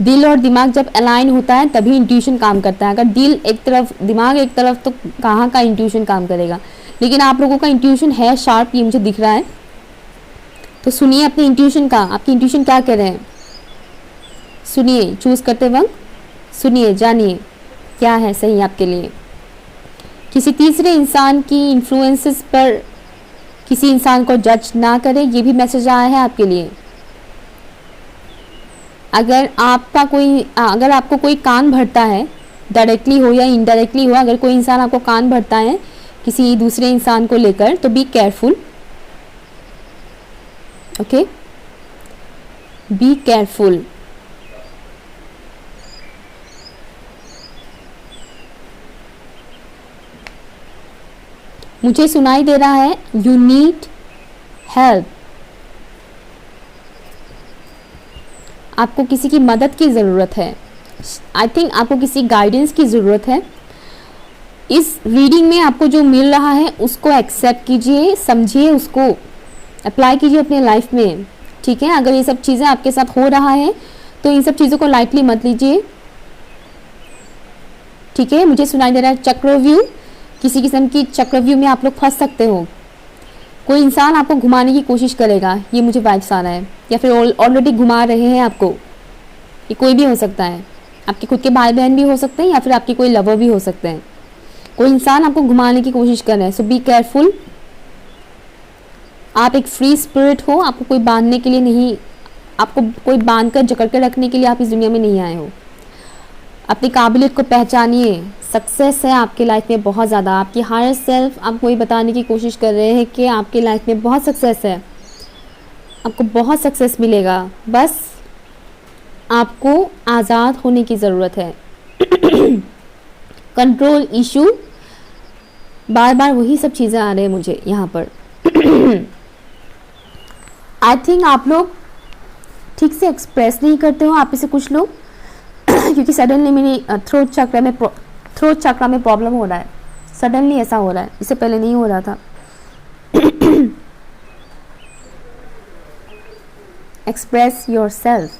दिल और दिमाग जब अलाइन होता है तभी इंट्यूशन काम करता है। अगर दिल एक तरफ, दिमाग एक तरफ, तो कहाँ का इंट्यूशन काम करेगा। लेकिन आप लोगों का इंट्यूशन है शार्प, ये मुझे दिख रहा है। तो सुनिए अपने इंट्यूशन का, आपकी इंट्यूशन क्या कह रहे हैं, सुनिए चूज करते वक्त, सुनिए, जानिए क्या है सही आपके लिए। किसी तीसरे इंसान की इन्फ्लुएंसेस पर किसी इंसान को जज ना करें, ये भी मैसेज आया है आपके लिए। अगर आपको कोई कान भरता है, डायरेक्टली हो या इनडायरेक्टली हो, अगर कोई इंसान आपको कान भरता है किसी दूसरे इंसान को लेकर, तो be careful, okay, be careful. मुझे सुनाई दे रहा है यू नीड हेल्प, आपको किसी की मदद की ज़रूरत है। आई थिंक आपको किसी गाइडेंस की ज़रूरत है। इस रीडिंग में आपको जो मिल रहा है उसको एक्सेप्ट कीजिए, समझिए, उसको अप्लाई कीजिए अपने लाइफ में, ठीक है। अगर ये सब चीज़ें आपके साथ हो रहा है तो इन सब चीज़ों को लाइटली मत लीजिए, ठीक है। मुझे सुनाई दे रहा है चक्रव्यूह, किसी किस्म की चक्रव्यूह में आप लोग फंस सकते हो। कोई इंसान आपको घुमाने की कोशिश करेगा, ये मुझे वाइब्स आ रहा है, या फिर ऑलरेडी घुमा रहे हैं आपको। ये कोई भी हो सकता है, आपके खुद के भाई बहन भी हो सकते हैं या फिर आपके कोई लवर भी हो सकते हैं। कोई इंसान आपको घुमाने की कोशिश कर रहा है, सो बी केयरफुल। आप एक फ्री स्पिरिट हो, आपको कोई बांधने के लिए नहीं, आपको कोई बांध कर जकड़ कर रखने के लिए आप इस दुनिया में नहीं आए हो। अपनी काबिलियत को पहचानिए, सक्सेस है आपकी लाइफ में बहुत ज़्यादा। आपकी हायर सेल्फ आपको ये बताने की कोशिश कर रहे हैं कि आपकी लाइफ में बहुत सक्सेस है, आपको बहुत सक्सेस मिलेगा, बस आपको आज़ाद होने की ज़रूरत है। कंट्रोल इशू, बार बार वही सब चीज़ें आ रही हैं मुझे यहाँ पर। आई थिंक आप लोग ठीक से एक्सप्रेस नहीं करते हो, आप में से कुछ लोग, क्योंकि सडनली मेरी थ्रोट चक्र में प्रॉब्लम हो रहा है। सडनली ऐसा हो रहा है, इससे पहले नहीं हो रहा था। एक्सप्रेस योर सेल्फ,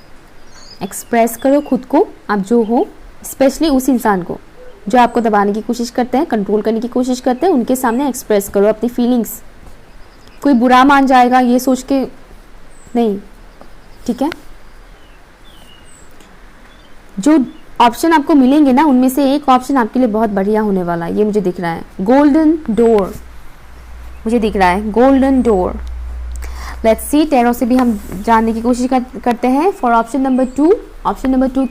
एक्सप्रेस करो खुद को, आप जो हो, स्पेशली उस इंसान को जो आपको दबाने की कोशिश करते हैं, कंट्रोल करने की कोशिश करते हैं, उनके सामने एक्सप्रेस करो अपनी फीलिंग्स। कोई बुरा मान जाएगा ये सोच के नहीं, ठीक है। जो ऑप्शन आपको मिलेंगे ना, उनमें से एक ऑप्शन आपके लिए बहुत बढ़िया होने वाला है, ये मुझे दिख रहा है। गोल्डन डोर मुझे दिख रहा है, golden door. Let's see, tarot से भी हम जानने की कोशिश करते हैं for option number 2। Option number 2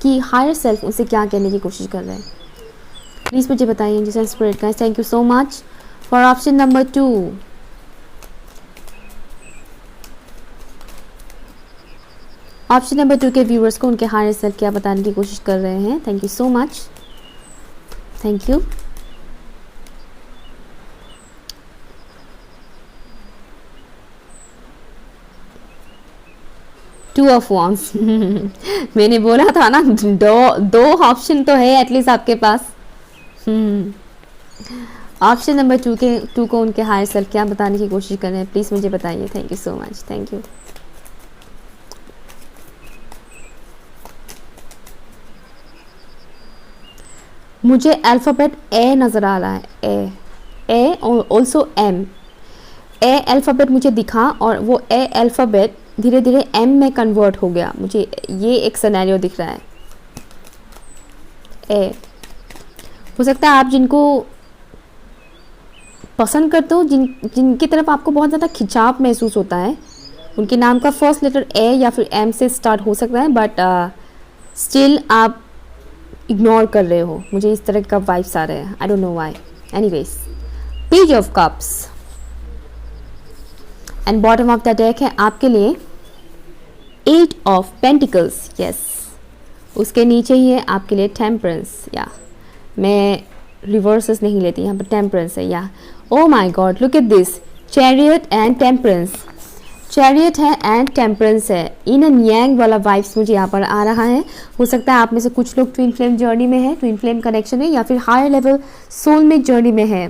आपकी हायर सेल्फ उनसे क्या कहने की कोशिश कर रहे हैं, प्लीज़ मुझे बताइए angels and spirit guys. Thank you so much for option number 2। Option number 2 के व्यूअर्स को उनके हायर सेल्फ क्या बताने की कोशिश कर रहे हैं। Thank you so much, thank you. Two of wands मैंने बोला था ना, दो ऑप्शन तो है एटलीस्ट आपके पास। ऑप्शन नंबर 2 को उनके हायर सेल्फ क्या बताने की कोशिश कर रहे हैं, प्लीज़ मुझे बताइए। Thank you so much, thank you. मुझे अल्फ़ाबेट ए नज़र आ रहा है, ए और ऑल्सो एम। ए अल्फ़ाबेट मुझे दिखा और वो ए अल्फ़ाबेट धीरे धीरे एम में कन्वर्ट हो गया, मुझे ये एक सिनेरियो दिख रहा है। ए हो सकता है आप जिनको पसंद करते हो, जिनकी तरफ आपको बहुत ज़्यादा खिंचाव महसूस होता है, उनके नाम का फर्स्ट लेटर ए या फिर एम से स्टार्ट हो सकता है, बट स्टिल आप इग्नोर कर रहे हो। मुझे इस तरह का वाइब्स आ रहे हैं, I don't know why. Anyways, page of cups and bottom of the deck है आपके लिए 8 ऑफ पेंटिकल्स। यस, उसके नीचे ही है आपके लिए टेम्परेंस। या मैं रिवर्सेस नहीं लेती, यहाँ पर टेम्परेंस है। या oh my God, look at this, chariot and temperance. Chariot है एंड टेम्परेंस है, इन एंड यांग वाला वाइब्स मुझे यहाँ पर आ रहा है। हो सकता है आप में से कुछ लोग ट्विन फ्लेम जर्नी में है, ट्विन फ्लेम कनेक्शन में, या फिर हायर लेवल सोलमेट जर्नी में है।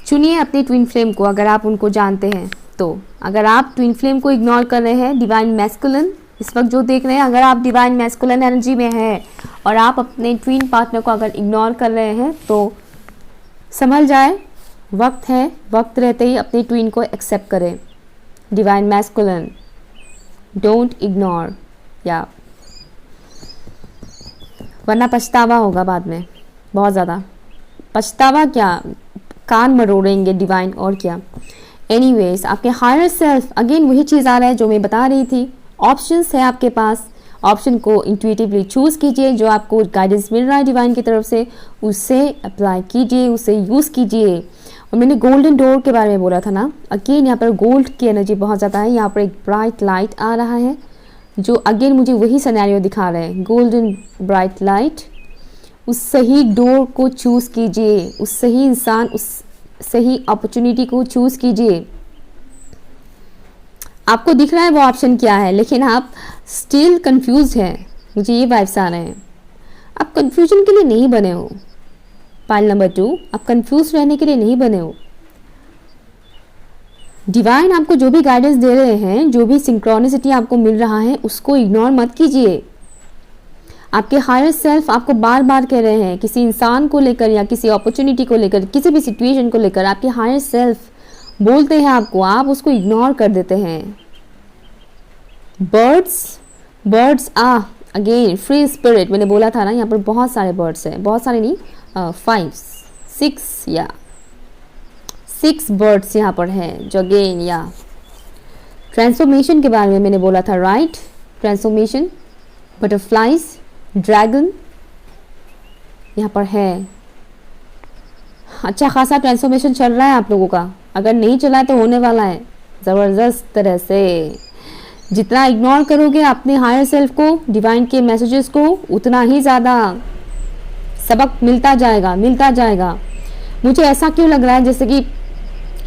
चुनिए अपनी ट्विन फ्लेम को अगर आप उनको जानते हैं तो। अगर आप ट्विन फ्लेम को इग्नोर कर रहे हैं, डिवाइन मैस्कुलिन इस वक्त जो देख रहे हैं, अगर आप डिवाइन मैस्कुलिन एनर्जी में हैं और आप अपने ट्विन पार्टनर को अगर इग्नोर कर रहे हैं तो संभल जाए, वक्त है, वक्त रहते ही अपनी ट्विन को एक्सेप्ट करें। डिवाइन मैस्कुलिन, डोंट इग्नोर, या वरना पछतावा होगा बाद में, बहुत ज़्यादा पछतावा, क्या कान मरोड़ेंगे डिवाइन, और क्या। एनीवेज, आपके हायर सेल्फ अगेन वही चीज़ आ रहा है जो मैं बता रही थी। ऑप्शंस है आपके पास, ऑप्शन को इंट्यूटिवली चूज़ कीजिए, जो आपको गाइडेंस मिल रहा है डिवाइन की तरफ से उसे अप्लाई कीजिए, उसे यूज़ कीजिए। और मैंने गोल्डन डोर के बारे में बोला था ना, अगेन यहाँ पर गोल्ड की एनर्जी बहुत ज़्यादा है। यहाँ पर एक ब्राइट लाइट आ रहा है जो अगेन मुझे वही सिनेरियो दिखा रहा है, गोल्डन ब्राइट लाइट। उस सही डोर को चूज़ कीजिए, उस सही इंसान, उस सही अपॉर्चुनिटी को चूज़ कीजिए। आपको दिख रहा है वो ऑप्शन क्या है, लेकिन आप स्टिल कंफ्यूज हैं, मुझे ये वाइब्स आ रहे हैं। आप कंफ्यूजन के लिए नहीं बने हो। पाइल नंबर 2, आप कंफ्यूज रहने के लिए नहीं बने हो। डिवाइन आपको जो भी गाइडेंस दे रहे हैं, जो भी सिंक्रोनिसिटी आपको मिल रहा है, उसको इग्नोर मत कीजिए। आपके हायर सेल्फ आपको बार बार कह रहे हैं, किसी इंसान को लेकर या किसी अपॉर्चुनिटी को लेकर, किसी भी सिचुएशन को लेकर आपके हायर सेल्फ बोलते हैं आपको, आप उसको इग्नोर कर देते हैं। बर्ड्स अगेन फ्री स्पिरिट, मैंने बोला था ना, यहाँ पर बहुत सारे बर्ड्स हैं, बहुत सारे नहीं, 6 बर्ड्स यहाँ पर हैं, जो अगेन या ट्रांसफॉर्मेशन के बारे में मैंने बोला था, राइट। ट्रांसफॉर्मेशन, बटरफ्लाइज, ड्रैगन यहाँ पर है। अच्छा खासा ट्रांसफॉर्मेशन चल रहा है आप लोगों का, अगर नहीं चला है तो होने वाला है ज़बरदस्त तरह से। जितना इग्नोर करोगे अपने हायर सेल्फ को, डिवाइन के मैसेजेस को, उतना ही ज़्यादा सबक मिलता जाएगा। मुझे ऐसा क्यों लग रहा है जैसे कि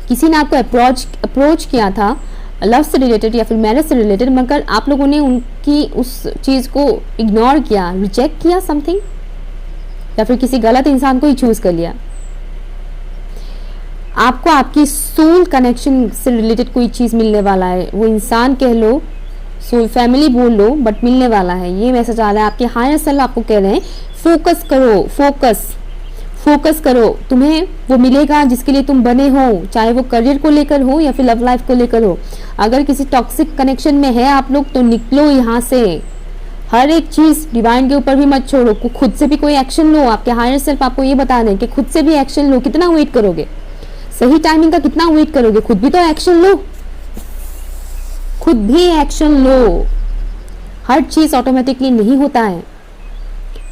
किसी ने आपको अप्रोच किया था लव से रिलेटेड या फिर मैरिज से रिलेटेड, मगर आप लोगों ने उनकी उस चीज़ को इग्नोर किया, रिजेक्ट किया समथिंग, या फिर किसी गलत इंसान को ही चूज़ कर लिया। आपको आपकी सोल कनेक्शन से रिलेटेड कोई चीज़ मिलने वाला है, वो इंसान कह लो, सोल फैमिली बोल लो, बट मिलने वाला है। ये मैसेज आ रहा है, आपके हायर सेल्फ आपको कह रहे हैं फोकस करो, फोकस करो, तुम्हें वो मिलेगा जिसके लिए तुम बने हो, चाहे वो करियर को लेकर हो या फिर लव लाइफ को लेकर हो। अगर किसी टॉक्सिक कनेक्शन में है आप लोग तो निकलो यहाँ से। हर एक चीज़ डिवाइन के ऊपर भी मत छोड़ो, खुद से भी कोई एक्शन लो। आपके हायर सेल्फ आपको ये बता दें कि खुद से भी एक्शन लो। कितना वेट करोगे, सही टाइमिंग का कितना वेट करोगे, खुद भी तो एक्शन लो, खुद भी एक्शन लो। हर चीज़ ऑटोमेटिकली नहीं होता है,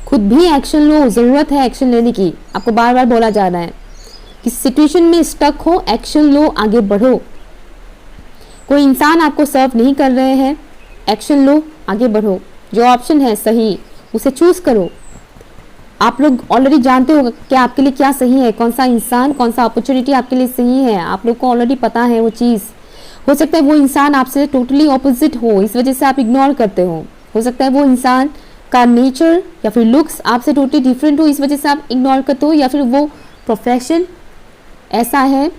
खुद भी एक्शन लो, ज़रूरत है एक्शन लेने की। आपको बार बार बोला जा रहा है कि सिचुएशन में स्टक हो, एक्शन लो, आगे बढ़ो। कोई इंसान आपको सर्व नहीं कर रहे हैं, एक्शन लो, आगे बढ़ो। जो ऑप्शन है सही उसे चूज करो। आप लोग ऑलरेडी जानते हो कि आपके लिए क्या सही है, कौन सा इंसान, कौन सा अपॉर्चुनिटी आपके लिए सही है। आप लोग को ऑलरेडी पता है वो चीज़। हो सकता है वो इंसान आपसे टोटली ऑपोजिट हो, इस वजह से आप इग्नोर करते हो सकता है वो इंसान का नेचर या फिर लुक्स आपसे टोटली डिफरेंट हो, इस वजह से आप इग्नोर करते हो, या फिर वो प्रोफेशन ऐसा है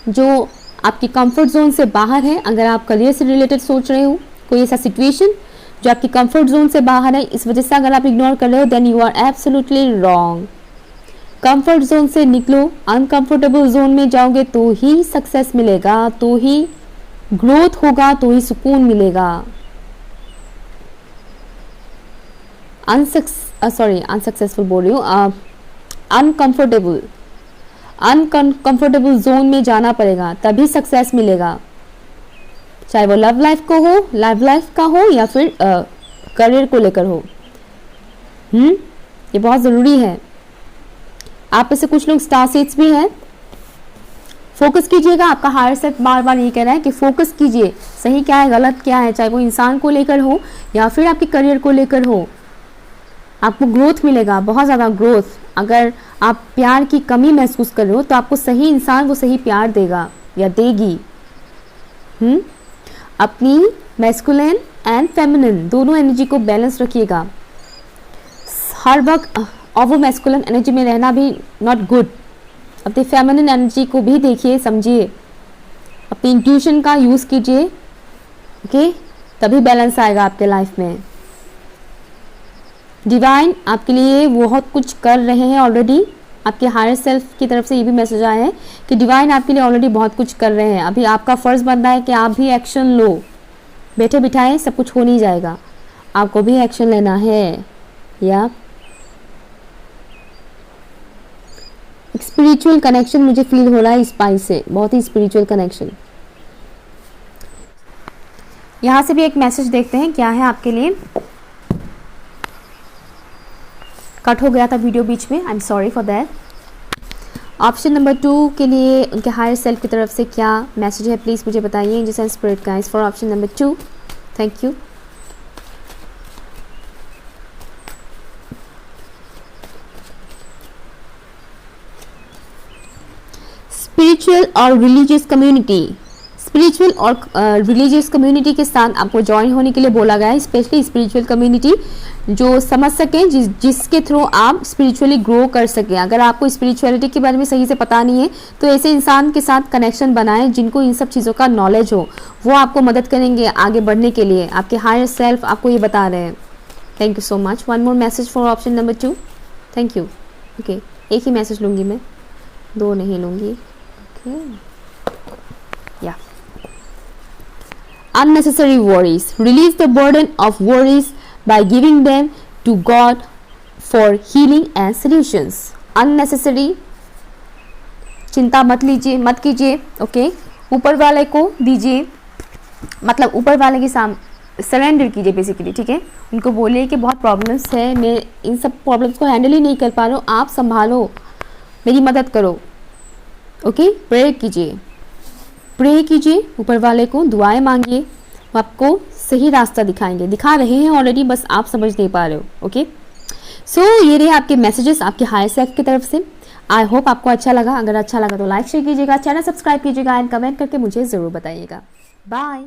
जो आपकी कंफर्ट जोन से बाहर है। अगर आप करियर से रिलेटेड सोच रहे हो, कोई ऐसा सिचुएशन जो आपकी कंफर्ट जोन से बाहर है, इस वजह से अगर आप इग्नोर कर रहे हो, then you are absolutely wrong. Comfort zone से निकलो, अनकंफर्टेबल जोन में जाओगे तो ही सक्सेस मिलेगा, तो ही ग्रोथ होगा, तो ही सुकून मिलेगा। अनसक्सेसफुल बोल रही हूँ, अनकंफर्टेबल जोन में जाना पड़ेगा, तभी सक्सेस मिलेगा। चाहे वो लव लाइफ का हो या फिर करियर को लेकर हो। ये बहुत ज़रूरी है। आप में से कुछ लोग स्टार सीड्स भी हैं। फोकस कीजिएगा, आपका हायर सेल्फ बार बार ये कह रहा है कि फोकस कीजिए, सही क्या है गलत क्या है, चाहे वो इंसान को लेकर हो या फिर आपके करियर को लेकर हो। आपको ग्रोथ मिलेगा, बहुत ज़्यादा ग्रोथ। अगर आप प्यार की कमी महसूस कर रहे हो तो आपको सही इंसान वो सही प्यार देगा या देगी। अपनी मैस्कुलिन एंड फेमिनिन दोनों एनर्जी को बैलेंस रखिएगा हर वक्त। और वो मैस्कुलिन एनर्जी में रहना भी नॉट गुड। अपनी फेमिनिन एनर्जी को भी देखिए, समझिए, अपनी इंट्यूशन का यूज़ कीजिए, ओके, तभी बैलेंस आएगा आपके लाइफ में। डिवाइन आपके लिए बहुत कुछ कर रहे हैं ऑलरेडी। आपके हायर सेल्फ की तरफ से ये भी मैसेज आया है कि डिवाइन आपके लिए ऑलरेडी बहुत कुछ कर रहे हैं। अभी आपका फ़र्ज़ बनता है कि आप भी एक्शन लो। बैठे बिठाए सब कुछ हो नहीं जाएगा, आपको भी एक्शन लेना है। या स्पिरिचुअल कनेक्शन मुझे फील हो रहा है स्पाइस से, बहुत ही स्पिरिचुअल कनेक्शन। यहाँ से भी एक मैसेज देखते हैं क्या है आपके लिए। कट हो गया था वीडियो बीच में, I am sorry for that. Option number 2 के लिए उनके हायर सेल्फ की तरफ से क्या मैसेज है, प्लीज़ मुझे बताइए। Angels and spirit guides for option number 2, thank you. Spiritual और रिलीजियस कम्युनिटी, स्पिरिचुअल और रिलीजियस कम्युनिटी के साथ आपको ज्वाइन होने के लिए बोला गया है। स्पेशली स्पिरिचुअल कम्युनिटी जो समझ सकें, जिसके थ्रू आप स्पिरिचुअली ग्रो कर सकें। अगर आपको स्पिरिचुअलिटी के बारे में सही से पता नहीं है तो ऐसे इंसान के साथ कनेक्शन बनाएं जिनको इन सब चीज़ों का नॉलेज हो। वो आपको मदद करेंगे आगे बढ़ने के लिए। आपके हायर सेल्फ आपको ये बता रहे हैं। Thank you so much. One more message for option number 2, thank you. Okay, एक ही मैसेज लूँगी मैं, 2 नहीं लूँगी। ओके, या unnecessary worries, release the burden of worries by giving them to God for healing and solutions. unnecessary चिंता मत कीजिए, ओके। ऊपर वाले को दीजिए, मतलब ऊपर वाले के सामने सरेंडर कीजिए बेसिकली, ठीक है। उनको बोलिए कि बहुत प्रॉब्लम्स है, मैं इन सब प्रॉब्लम्स को हैंडल ही नहीं कर पा रहा हूँ, आप संभालो, मेरी मदद करो, ओके। प्रे कीजिए ऊपर वाले को, दुआएं मांगिए, वो आपको सही रास्ता दिखा रहे हैं ऑलरेडी, बस आप समझ नहीं पा रहे हो, ओके। सो ये रहे आपके मैसेजेस आपके हायर सेल्फ की तरफ से। आई होप आपको अच्छा लगा। अगर अच्छा लगा तो लाइक शेयर कीजिएगा, चैनल सब्सक्राइब कीजिएगा एंड कमेंट करके मुझे ज़रूर बताइएगा। बाय।